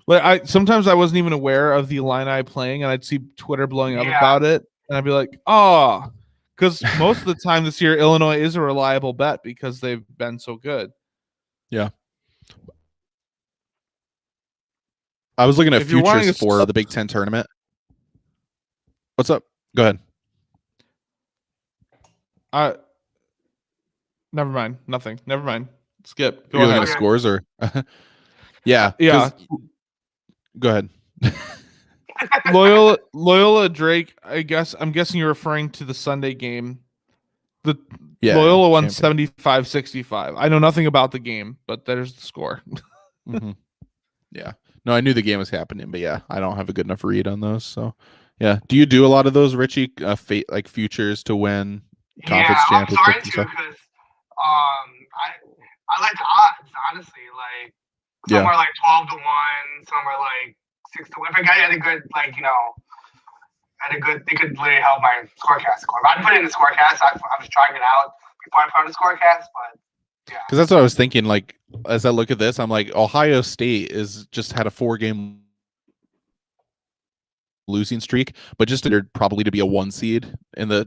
[SPEAKER 2] Like sometimes I wasn't even aware of the Illini playing, and I'd see Twitter blowing up about it, and I'd be like, oh, because most of the time this year Illinois is a reliable bet because they've been so good.
[SPEAKER 1] Yeah. I was looking at futures for the Big Ten tournament. What's up? Go ahead.
[SPEAKER 2] Never mind. Nothing. Never mind. Skip.
[SPEAKER 1] Go ahead. Scores or yeah. Go ahead.
[SPEAKER 2] Loyola Drake. I'm guessing you're referring to the Sunday game. Loyola won 75-65. I know nothing about the game, but there's the score.
[SPEAKER 1] Mm-hmm. Yeah. No, I knew the game was happening, but I don't have a good enough read on those. So, yeah. Do you do a lot of those, Richie? Like futures to win conference championships?
[SPEAKER 3] I'm starting to because I like the odds, honestly. Like some are like 12-1, some are like 6-1. If I got a good, they could literally help my Scorecast score. But I put it in the Scorecast. I was trying it out before I put on the Scorecast, but. Yeah.
[SPEAKER 1] Because that's what I was thinking. Like, as I look at this, I'm like, Ohio State just had a 4-game losing streak, but just considered probably to be a 1 seed in the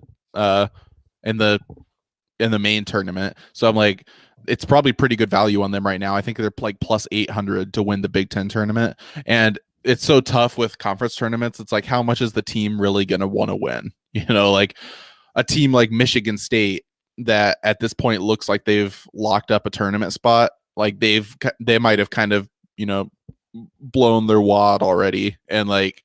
[SPEAKER 1] main tournament. So I'm like, it's probably pretty good value on them right now. I think they're like plus 800 to win the Big Ten tournament, and it's so tough with conference tournaments. It's like, how much is the team really going to want to win? Like a team like Michigan State, that at this point looks like they've locked up a tournament spot. Like they might have kind of, blown their wad already. And like,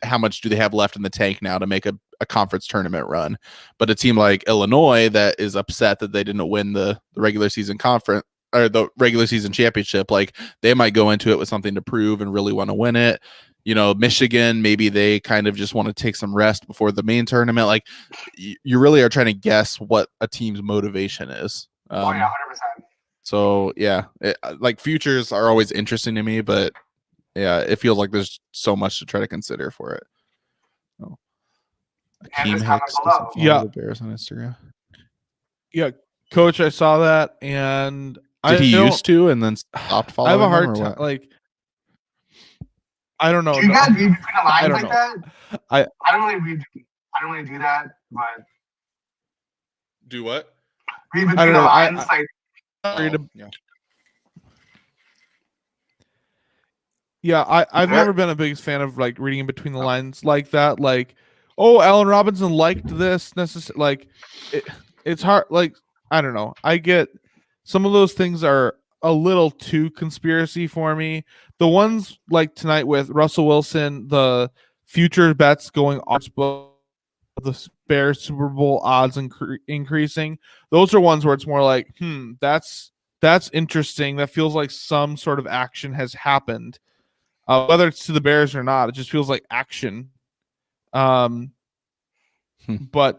[SPEAKER 1] how much do they have left in the tank now to make a conference tournament run? But a team like Illinois that is upset that they didn't win the regular season conference or the regular season championship, like they might go into it with something to prove and really want to win it. Michigan, maybe they kind of just want to take some rest before the main tournament. Like you really are trying to guess what a team's motivation is.
[SPEAKER 3] 100%.
[SPEAKER 1] So like futures are always interesting to me, but it feels like there's so much to try to consider for it. So,
[SPEAKER 2] the Bears on Instagram. Yeah, Coach, I saw that, and
[SPEAKER 1] did he used to and then stopped following?
[SPEAKER 2] I have a hard time. Like, I don't know.
[SPEAKER 3] Do you guys read between the lines like that? I don't really do that, but
[SPEAKER 1] do what?
[SPEAKER 3] Read between the lines,
[SPEAKER 2] I've never been a biggest fan of like reading in between the lines like that. Like, oh, Allen Robinson liked this. Like, it's hard. Like, I don't know. I get some of those things are a little too conspiracy for me. The ones like tonight with Russell Wilson, the future bets going off the Bears Super Bowl odds increasing. Those are ones where it's more like, that's interesting. That feels like some sort of action has happened. Whether it's to the Bears or not, it just feels like action. But
[SPEAKER 3] social media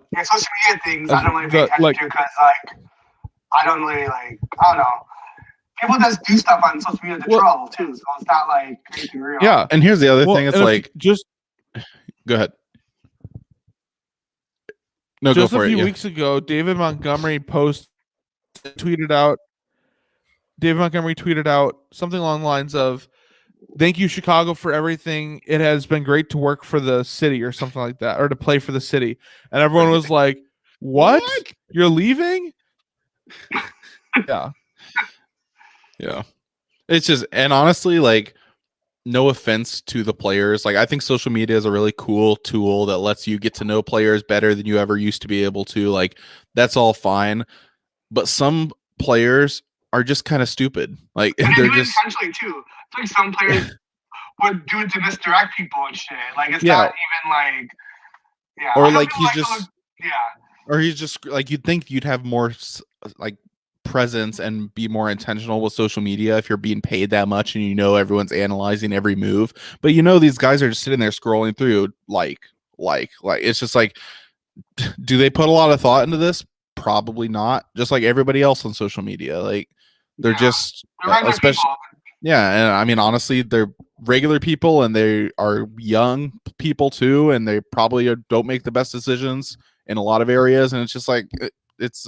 [SPEAKER 3] things I don't really pay attention to because I don't really I don't know. People just do stuff on social media to troll too, so it's not like anything real.
[SPEAKER 1] Yeah, and here's the other thing. It's like
[SPEAKER 2] just
[SPEAKER 1] go ahead. No,
[SPEAKER 2] just
[SPEAKER 1] go for
[SPEAKER 2] a few weeks ago, David Montgomery tweeted out something along the lines of, thank you, Chicago, for everything. It has been great to work for the city or something like that, or to play for the city. And everyone was like, what? You're leaving? Yeah.
[SPEAKER 1] Yeah. It's just, and honestly, like, no offense to the players. Like, I think social media is a really cool tool that lets you get to know players better than you ever used to be able to. Like, that's all fine. But some players are just kind of stupid. Like,
[SPEAKER 3] And
[SPEAKER 1] they're
[SPEAKER 3] do it
[SPEAKER 1] just
[SPEAKER 3] intentionally too. I think some players would do it to misdirect people and shit. Like, it's
[SPEAKER 1] Yeah.
[SPEAKER 3] not even like, yeah.
[SPEAKER 1] or
[SPEAKER 3] I don't
[SPEAKER 1] like
[SPEAKER 3] know,
[SPEAKER 1] he's
[SPEAKER 3] like,
[SPEAKER 1] just
[SPEAKER 3] yeah.
[SPEAKER 1] or he's just like, you'd think you'd have more like presence and be more intentional with social media if you're being paid that much and you know everyone's analyzing every move. But you know these guys are just sitting there scrolling through like it's just like, do they put a lot of thought into this? Probably not. Just like everybody else on social media, like they're
[SPEAKER 3] Yeah.
[SPEAKER 1] just
[SPEAKER 3] They're regular
[SPEAKER 1] especially
[SPEAKER 3] people.
[SPEAKER 1] yeah. And I mean, honestly, they're regular people and they are young people too, and they probably don't make the best decisions in a lot of areas. And it's just like, it's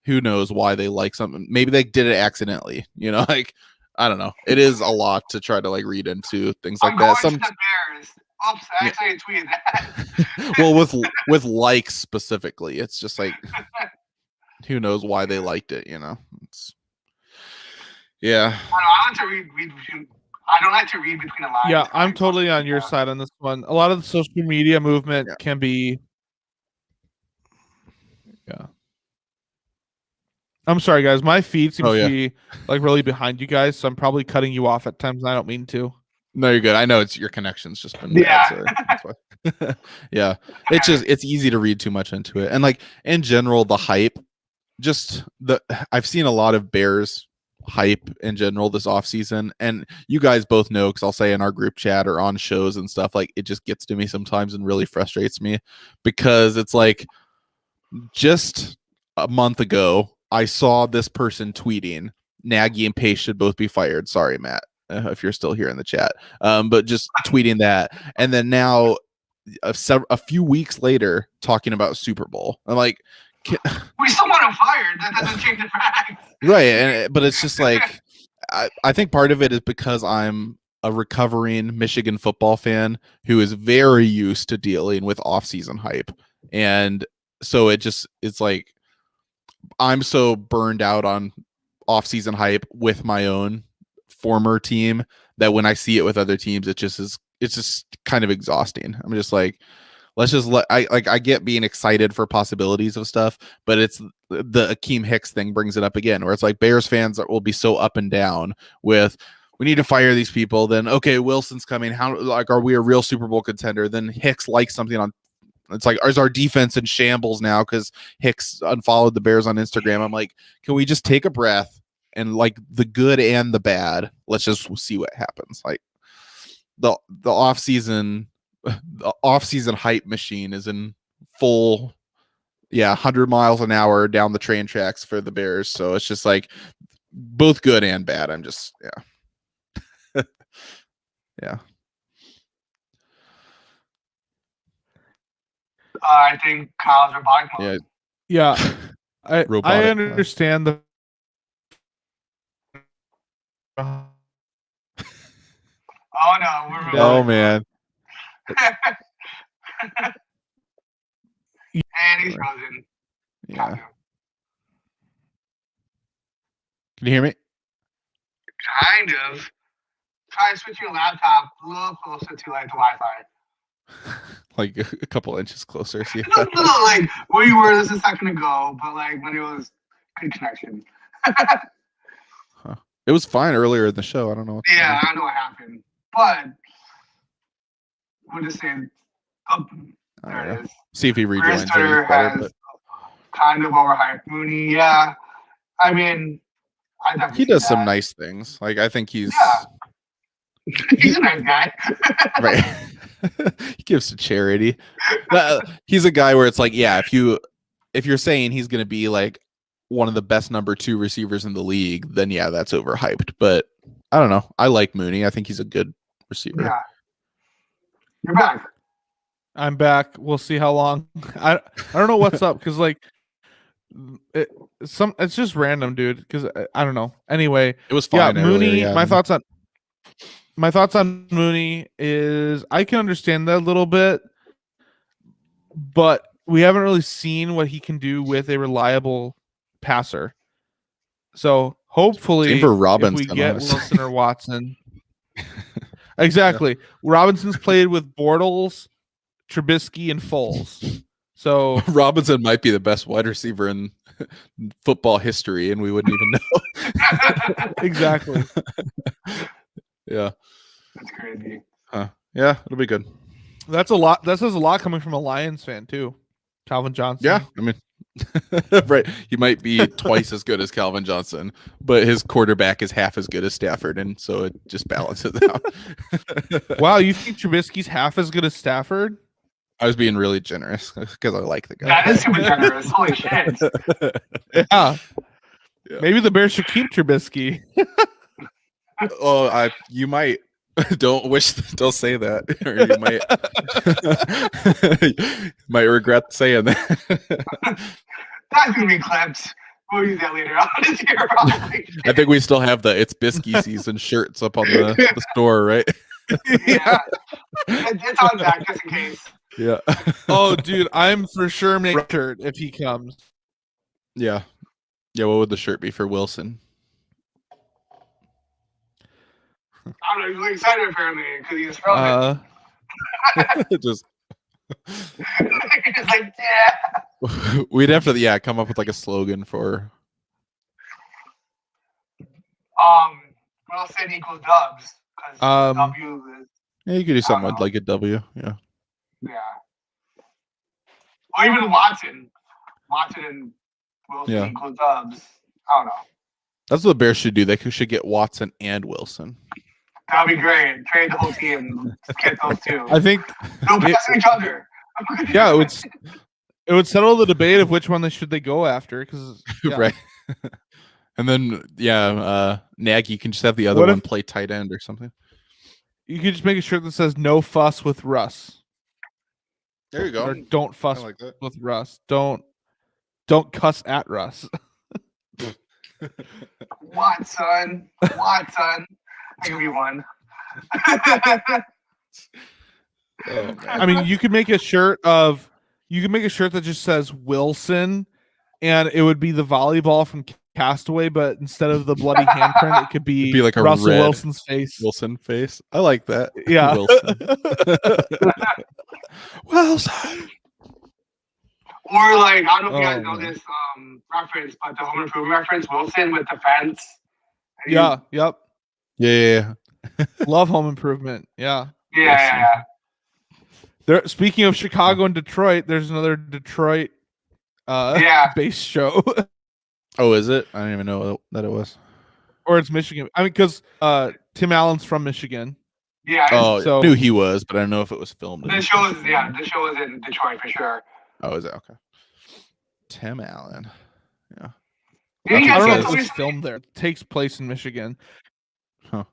[SPEAKER 1] who knows why they like something. Maybe they did it accidentally, you know. Like, I don't know. It is a lot to try to like read into things like
[SPEAKER 3] I'm
[SPEAKER 1] that.
[SPEAKER 3] going to the Bears. Oops, I actually tweeted that.
[SPEAKER 1] Well, with likes specifically, it's just like, who knows why they liked it, you know. It's, yeah.
[SPEAKER 3] I like to read between. I don't like to read between the lines.
[SPEAKER 2] Yeah, I'm totally on your side on this one. A lot of the social media movement can be. Yeah. I'm sorry, guys. My feed seems to be like really behind you guys, so I'm probably cutting you off at times. And I don't mean to.
[SPEAKER 1] No, you're good. I know it's your connection's just been bad, so that's why. Yeah, it's easy to read too much into it, and like in general, the hype. Just I've seen a lot of Bears hype in general this offseason, and you guys both know, because I'll say in our group chat or on shows and stuff, like it just gets to me sometimes and really frustrates me, because it's like, just a month ago I saw this person tweeting Nagy and Pace should both be fired. Sorry, Matt, if you're still here in the chat, but just tweeting that, and then now a few weeks later talking about Super Bowl. I'm like,
[SPEAKER 3] we still want him fired. That doesn't change the facts.
[SPEAKER 1] Right, but it's just like, I think part of it is because I'm a recovering Michigan football fan who is very used to dealing with off-season hype, and so it's like I'm so burned out on off-season hype with my own former team that when I see it with other teams, it's just kind of exhausting. I'm just like, let's just I get being excited for possibilities of stuff, but it's the Akeem Hicks thing brings it up again, where it's like Bears fans will be so up and down with, we need to fire these people. Then, okay, Wilson's coming. How, like, are we a real Super Bowl contender? Then Hicks likes something on, it's like, is our defense in shambles now because Hicks unfollowed the Bears on Instagram? I'm like, can we just take a breath and, like, the good and the bad, let's just see what happens. Like, the off-season hype machine is in full 100 miles an hour down the train tracks for the Bears, so it's just like both good and bad. I'm just yeah.
[SPEAKER 3] I think Kyle's robotic mode.
[SPEAKER 2] Yeah. I understand the
[SPEAKER 3] Oh no, we're robotic.
[SPEAKER 1] Oh man.
[SPEAKER 3] And he's frozen.
[SPEAKER 1] Yeah. Can you hear me?
[SPEAKER 3] Kind of. Try switching your laptop a little closer to like the Wi-Fi.
[SPEAKER 1] Like a couple inches closer. See,
[SPEAKER 3] no, like where you were this a second ago, but like when it was good connection.
[SPEAKER 1] Huh. It was fine earlier in the show. I don't know.
[SPEAKER 3] I don't know what happened, but we're just saying. Oh, there it is.
[SPEAKER 1] See if he rejoins.
[SPEAKER 3] Twitter has kind of overhyped Mooney. Yeah, I mean,
[SPEAKER 1] he does some nice things. Like, I think he's
[SPEAKER 3] he's a nice guy.
[SPEAKER 1] Right. He gives to charity. He's a guy where it's like, yeah, if you're saying he's going to be like one of the best number 2 receivers in the league, then yeah, that's overhyped. But I don't know. I like Mooney. I think he's a good receiver.
[SPEAKER 3] Yeah. You're back.
[SPEAKER 2] I'm back. We'll see how long. I don't know what's up, because like it's just random, dude. Because I don't know. Anyway,
[SPEAKER 1] it was fine.
[SPEAKER 2] Mooney. My thoughts on my thoughts on Mooney is I can understand that a little bit, but we haven't really seen what he can do with a reliable passer. So hopefully,
[SPEAKER 1] Same for
[SPEAKER 2] if
[SPEAKER 1] Robinson,
[SPEAKER 2] we get
[SPEAKER 1] honestly.
[SPEAKER 2] Wilson or Watson, exactly. Robinson's played with Bortles, Trubisky, and Foles. So
[SPEAKER 1] Robinson might be the best wide receiver in football history, and we wouldn't even know.
[SPEAKER 2] exactly.
[SPEAKER 1] Yeah.
[SPEAKER 3] That's crazy.
[SPEAKER 1] Yeah, it'll be good.
[SPEAKER 2] That's a lot. That says a lot coming from a Lions fan too. Calvin Johnson.
[SPEAKER 1] Yeah, I mean, right. He might be twice as good as Calvin Johnson, but his quarterback is half as good as Stafford, and so it just balances out.
[SPEAKER 2] Wow, you think Trubisky's half as good as Stafford?
[SPEAKER 1] I was being really generous because I like the guy.
[SPEAKER 3] That is super generous. Holy shit.
[SPEAKER 2] Yeah. Maybe the Bears should keep Trubisky.
[SPEAKER 1] Oh, you might. Don't say that, or you might regret saying that.
[SPEAKER 3] That's gonna be clipped. We'll use that later on this year, probably.
[SPEAKER 1] I think we still have the "It's Bisky season" shirts up on the store, right?
[SPEAKER 3] Yeah, it's on back just in case.
[SPEAKER 1] Yeah.
[SPEAKER 2] Oh, dude, I'm for sure making a shirt if he comes.
[SPEAKER 1] Yeah. What would the shirt be for Wilson?
[SPEAKER 3] I don't know. He's really excited apparently because he's from it.
[SPEAKER 1] Just
[SPEAKER 3] He's like, yeah.
[SPEAKER 1] we'd have to come up with like a slogan for.
[SPEAKER 3] Wilson equals dubs because W is.
[SPEAKER 1] Yeah, you could do something like a W. Yeah.
[SPEAKER 3] Yeah. Or even Watson. Watson and Wilson equals dubs. I don't know.
[SPEAKER 1] That's what the Bears should do. They should get Watson and Wilson.
[SPEAKER 3] That would be great. Trade the whole team. Get those two.
[SPEAKER 2] I think
[SPEAKER 3] They'll pass each other.
[SPEAKER 2] Yeah, it would settle the debate of which one should they go after. Because
[SPEAKER 1] right. And then Nagy can just have the other one play tight end or something.
[SPEAKER 2] You could just make a shirt that says "No fuss with Russ."
[SPEAKER 1] There you go.
[SPEAKER 2] Or don't fuss with Russ. Don't cuss at Russ.
[SPEAKER 3] Watson. I give you one.
[SPEAKER 1] Oh,
[SPEAKER 2] I mean, you could make a shirt that just says Wilson, and it would be the volleyball from Castaway, but instead of the bloody handprint, it could be
[SPEAKER 1] like a
[SPEAKER 2] Russell
[SPEAKER 1] red
[SPEAKER 2] Wilson's face.
[SPEAKER 1] Wilson face. I like that.
[SPEAKER 2] Yeah.
[SPEAKER 1] Wilson.
[SPEAKER 3] Or like, I don't know if you guys know this reference, but the Home Improvement reference, Wilson with the fence.
[SPEAKER 2] Yeah. Yep.
[SPEAKER 1] Yeah.
[SPEAKER 2] Love Home Improvement. Yeah.
[SPEAKER 3] Yeah.
[SPEAKER 2] There. Speaking of Chicago and Detroit, there's another Detroit based show.
[SPEAKER 1] Oh, is it? I didn't even know that it was.
[SPEAKER 2] Or it's Michigan. I mean, because Tim Allen's from Michigan.
[SPEAKER 3] Yeah.
[SPEAKER 1] So I knew he was, but I don't know if it was filmed.
[SPEAKER 3] This show is in Detroit for sure.
[SPEAKER 1] Oh, is it? Okay. Tim Allen. Yeah.
[SPEAKER 2] I don't know if it was filmed there. It takes place in Michigan.
[SPEAKER 1] Huh.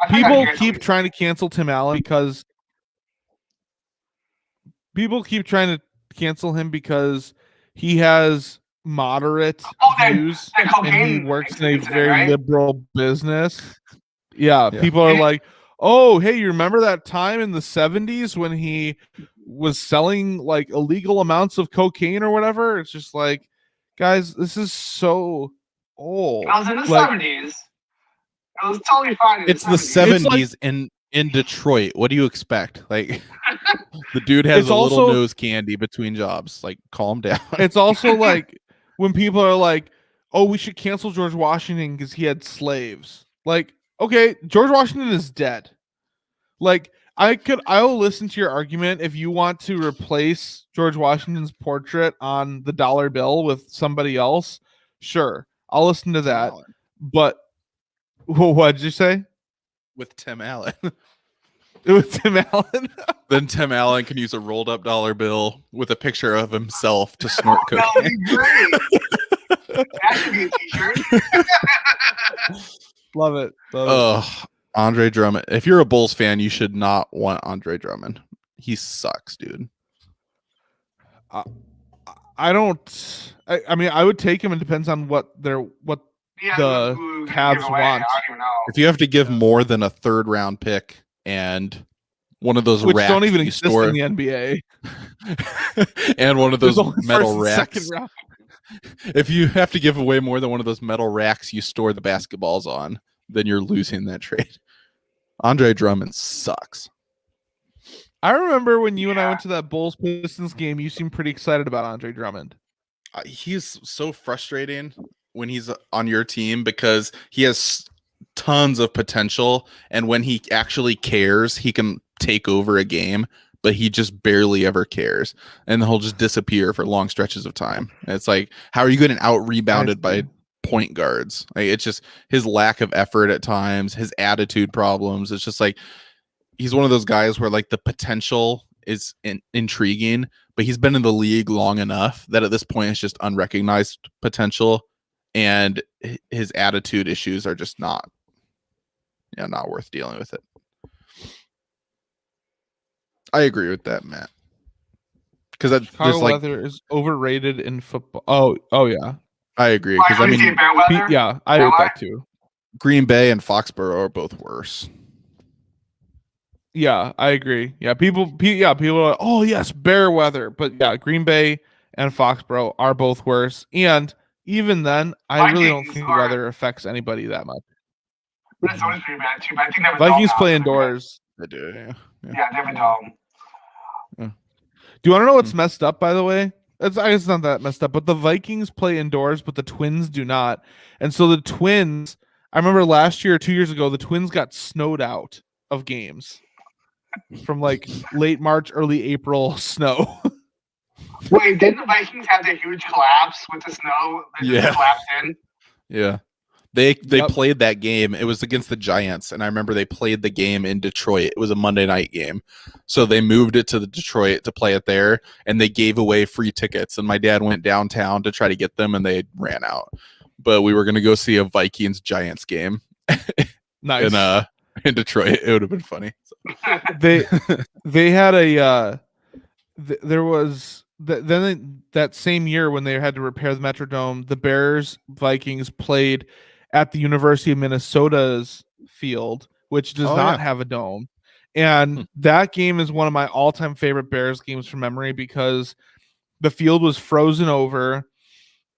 [SPEAKER 2] People keep trying to cancel Tim Allen because he has moderate views and he works in a very liberal business. Yeah, people are like, oh, hey, you remember that time in the 70s when he was selling like illegal amounts of cocaine or whatever? It's just like, guys, this is so old.
[SPEAKER 3] It was in the 70s. It was totally fine.
[SPEAKER 1] It's the 70s in Detroit. What do you expect? Like, the dude has a little nose candy between jobs. Like, calm down.
[SPEAKER 2] It's also like when people are like, oh, we should cancel George Washington because he had slaves. Like, okay, George Washington is dead. Like, I'll listen to your argument if you want to replace George Washington's portrait on the dollar bill with somebody else. Sure, I'll listen to that. But what did you say?
[SPEAKER 1] With Tim Allen.
[SPEAKER 2] With Tim Allen.
[SPEAKER 1] Then Tim Allen can use a rolled up dollar bill with a picture of himself to snort cocaine.
[SPEAKER 3] That would be great. That should be a t-shirt.
[SPEAKER 2] Love it.
[SPEAKER 1] Andre Drummond. If you're a Bulls fan, you should not want Andre Drummond. He sucks, dude.
[SPEAKER 2] I mean, I would take him. It depends on what the Cavs want.
[SPEAKER 3] I don't even know.
[SPEAKER 1] If you have to give more than a 3rd round pick and one of those
[SPEAKER 2] which
[SPEAKER 1] racks
[SPEAKER 2] don't even
[SPEAKER 1] you
[SPEAKER 2] exist
[SPEAKER 1] store,
[SPEAKER 2] in the NBA,
[SPEAKER 1] and one of those metal
[SPEAKER 2] racks.
[SPEAKER 1] racks. If you have to give away more than one of those metal racks you store the basketballs on, then you're losing that trade. Andre Drummond sucks.
[SPEAKER 2] I remember when you and I went to that Bulls Pistons game, you seemed pretty excited about Andre Drummond.
[SPEAKER 1] He's so frustrating when he's on your team because he has tons of potential, and when he actually cares, he can take over a game, but he just barely ever cares, and he'll just disappear for long stretches of time. And it's like, how are you getting out rebounded by point guards? Like, it's just his lack of effort at times, his attitude problems. It's just like he's one of those guys where like the potential is intriguing, but he's been in the league long enough that at this point it's just unrecognized potential, and his attitude issues are just not worth dealing with it. I agree with that, Matt. Because
[SPEAKER 2] Chicago weather is overrated in football. Oh yeah,
[SPEAKER 1] I agree. Because I mean,
[SPEAKER 2] yeah, I agree with that too.
[SPEAKER 1] Green Bay and Foxborough are both worse.
[SPEAKER 2] Yeah, I agree. Yeah, people are like, oh yes, bear weather, but yeah, Green Bay and Foxborough are both worse. And even then, I really don't think weather affects anybody that much.
[SPEAKER 3] Minnesota's pretty bad too, but I think
[SPEAKER 2] Vikings play indoors.
[SPEAKER 1] They do, yeah.
[SPEAKER 3] Yeah, they have a dome.
[SPEAKER 2] Yeah. Do you want to know what's messed up? By the way, I guess it's not that messed up, but the Vikings play indoors, but the Twins do not. And so the Twins, I remember last year or 2 years ago, the Twins got snowed out of games from like late March, early April snow.
[SPEAKER 3] Wait, didn't the Vikings have the huge collapse with the snow?
[SPEAKER 1] Yeah.
[SPEAKER 3] Collapsed in?
[SPEAKER 1] Yeah. They played that game. It was against the Giants, and I remember they played the game in Detroit. It was a Monday night game. So they moved it to the Detroit to play it there, and they gave away free tickets. And my dad went downtown to try to get them, and they ran out. But we were going to go see a Vikings-Giants game.
[SPEAKER 2] Nice.
[SPEAKER 1] In Detroit. It would have been funny. So.
[SPEAKER 2] They had a there was that same year when they had to repair the Metrodome, the Bears Vikings played at the University of Minnesota's field, which does not have a dome. And that game is one of my all-time favorite Bears games from memory because the field was frozen over.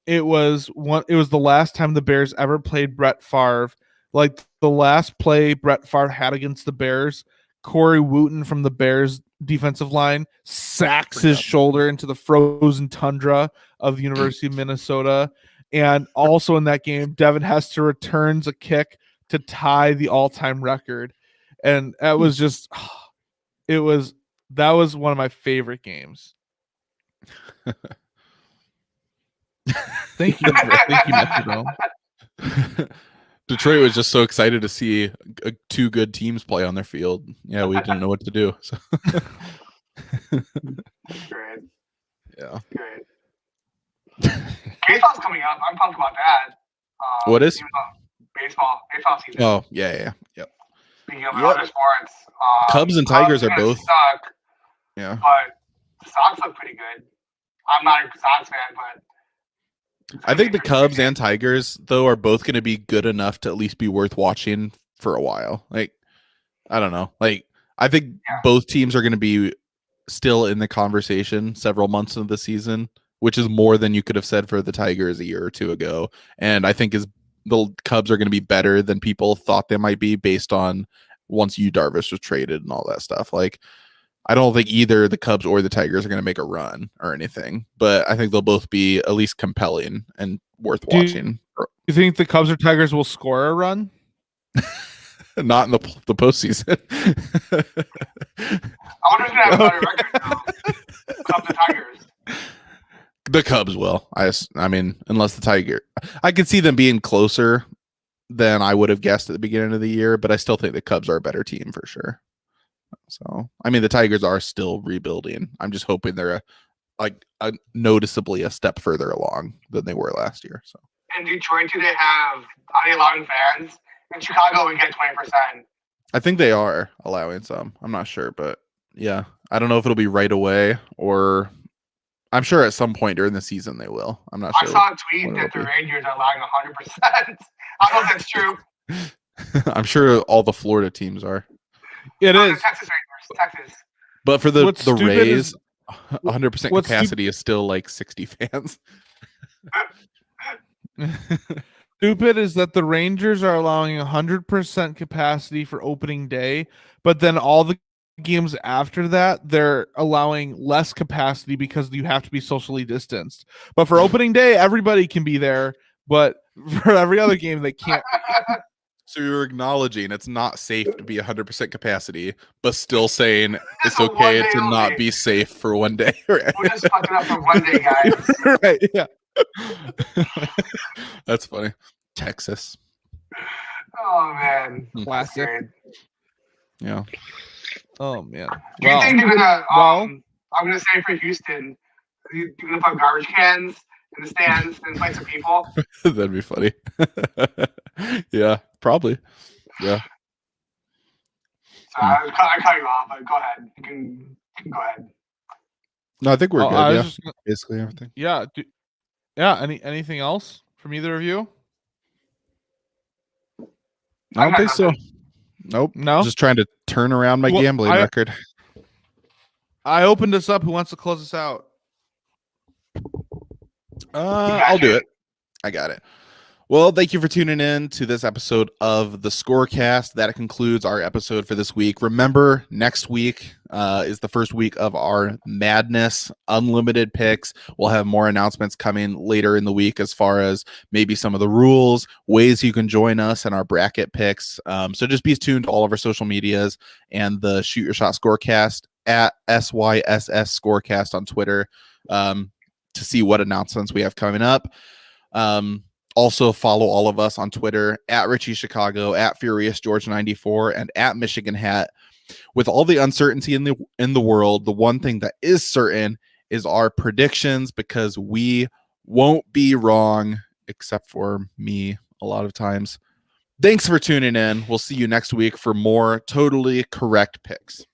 [SPEAKER 2] It was the last time the Bears ever played Brett Favre. Like the last play Brett Favre had against the Bears, Corey Wooten from the Bears defensive line sacks his shoulder into the frozen tundra of the University of Minnesota. And also in that game, Devin Hester returns a kick to tie the all-time record. And that was just that was one of my favorite games. Thank you. Thank you, Metrodome.
[SPEAKER 1] Detroit was just so excited to see two good teams play on their field. Yeah, we didn't know what to do. So.
[SPEAKER 3] Great.
[SPEAKER 1] Yeah.
[SPEAKER 3] Great. Baseball's coming up. I'm pumped about that.
[SPEAKER 1] What is?
[SPEAKER 3] Baseball season.
[SPEAKER 1] Oh, yeah. Yep.
[SPEAKER 3] Speaking of other sports.
[SPEAKER 1] Cubs and Tigers are both.
[SPEAKER 3] Suck,
[SPEAKER 1] yeah.
[SPEAKER 3] But the Sox look pretty good. I'm not a Sox fan, but.
[SPEAKER 1] I think the Cubs and Tigers, though, are both going to be good enough to at least be worth watching for a while. Like, I don't know. Like, I think both teams are going to be still in the conversation several months into the season, which is more than you could have said for the Tigers a year or two ago. And I think the Cubs are going to be better than people thought they might be based on once Yu Darvish was traded and all that stuff. Like, I don't think either the Cubs or the Tigers are going to make a run or anything, but I think they'll both be at least compelling and worth watching.
[SPEAKER 2] You think the Cubs or Tigers will score a run?
[SPEAKER 1] Not in the postseason.
[SPEAKER 3] I wonder if they have a better record though. Cubs and Tigers.
[SPEAKER 1] The Cubs will. I mean, unless the Tiger, I could see them being closer than I would have guessed at the beginning of the year, but I still think the Cubs are a better team for sure. So, I mean, the Tigers are still rebuilding. I'm just hoping they're noticeably a step further along than they were last year. So,
[SPEAKER 3] in Detroit, do they have allowing fans? In Chicago, we get 20%.
[SPEAKER 1] I think they are allowing some. I'm not sure, but yeah, I don't know if it'll be right away or I'm sure at some point during the season they will. I'm not sure.
[SPEAKER 3] I saw a tweet that the Rangers are allowing 100%. I don't know if that's true.
[SPEAKER 1] I'm sure all the Florida teams are.
[SPEAKER 2] It is.
[SPEAKER 3] Texas Rangers. Texas.
[SPEAKER 1] But for the Rays, 100%
[SPEAKER 2] what's
[SPEAKER 1] capacity is still like 60 fans.
[SPEAKER 2] Stupid is that the Rangers are allowing 100% capacity for opening day, but then all the games after that, they're allowing less capacity because you have to be socially distanced. But for opening day, everybody can be there, but for every other game, they can't.
[SPEAKER 1] So you're acknowledging it's not safe to be 100% capacity, but still saying it's okay to not be safe for one day.
[SPEAKER 3] We're just fucking up for one day, guys.
[SPEAKER 2] Right, yeah.
[SPEAKER 1] That's funny. Texas.
[SPEAKER 3] Oh, man.
[SPEAKER 2] Classic.
[SPEAKER 1] Yeah.
[SPEAKER 2] Oh, man.
[SPEAKER 3] Do you think they're going to, I'm going to say for Houston, you're going to put garbage cans in the stands and fight some people?
[SPEAKER 1] That'd be funny. Yeah, probably. Yeah.
[SPEAKER 3] So I cut you off, but go ahead. You can go ahead.
[SPEAKER 1] No, I think we're good. Yeah, basically everything.
[SPEAKER 2] Yeah. Anything else from either of you?
[SPEAKER 1] I don't think so. Nope.
[SPEAKER 2] No.
[SPEAKER 1] Just trying to turn around my gambling record.
[SPEAKER 2] I opened this up. Who wants to close us out?
[SPEAKER 1] I'll do it. I got it. Well, thank you for tuning in to this episode of the Scorecast. That concludes our episode for this week. Remember, next week is the first week of our Madness Unlimited picks. We'll have more announcements coming later in the week as far as maybe some of the rules, ways you can join us in our bracket picks. So just be tuned to all of our social medias and the Shoot Your Shot Scorecast at SYSS Scorecast on Twitter to see what announcements we have coming up. Also follow all of us on Twitter at Richie Chicago, at Furious George 94, and at Michigan Hat. With all the uncertainty in the world, the one thing that is certain is our predictions, because we won't be wrong, except for me a lot of times. Thanks for tuning in. We'll see you next week for more totally correct picks.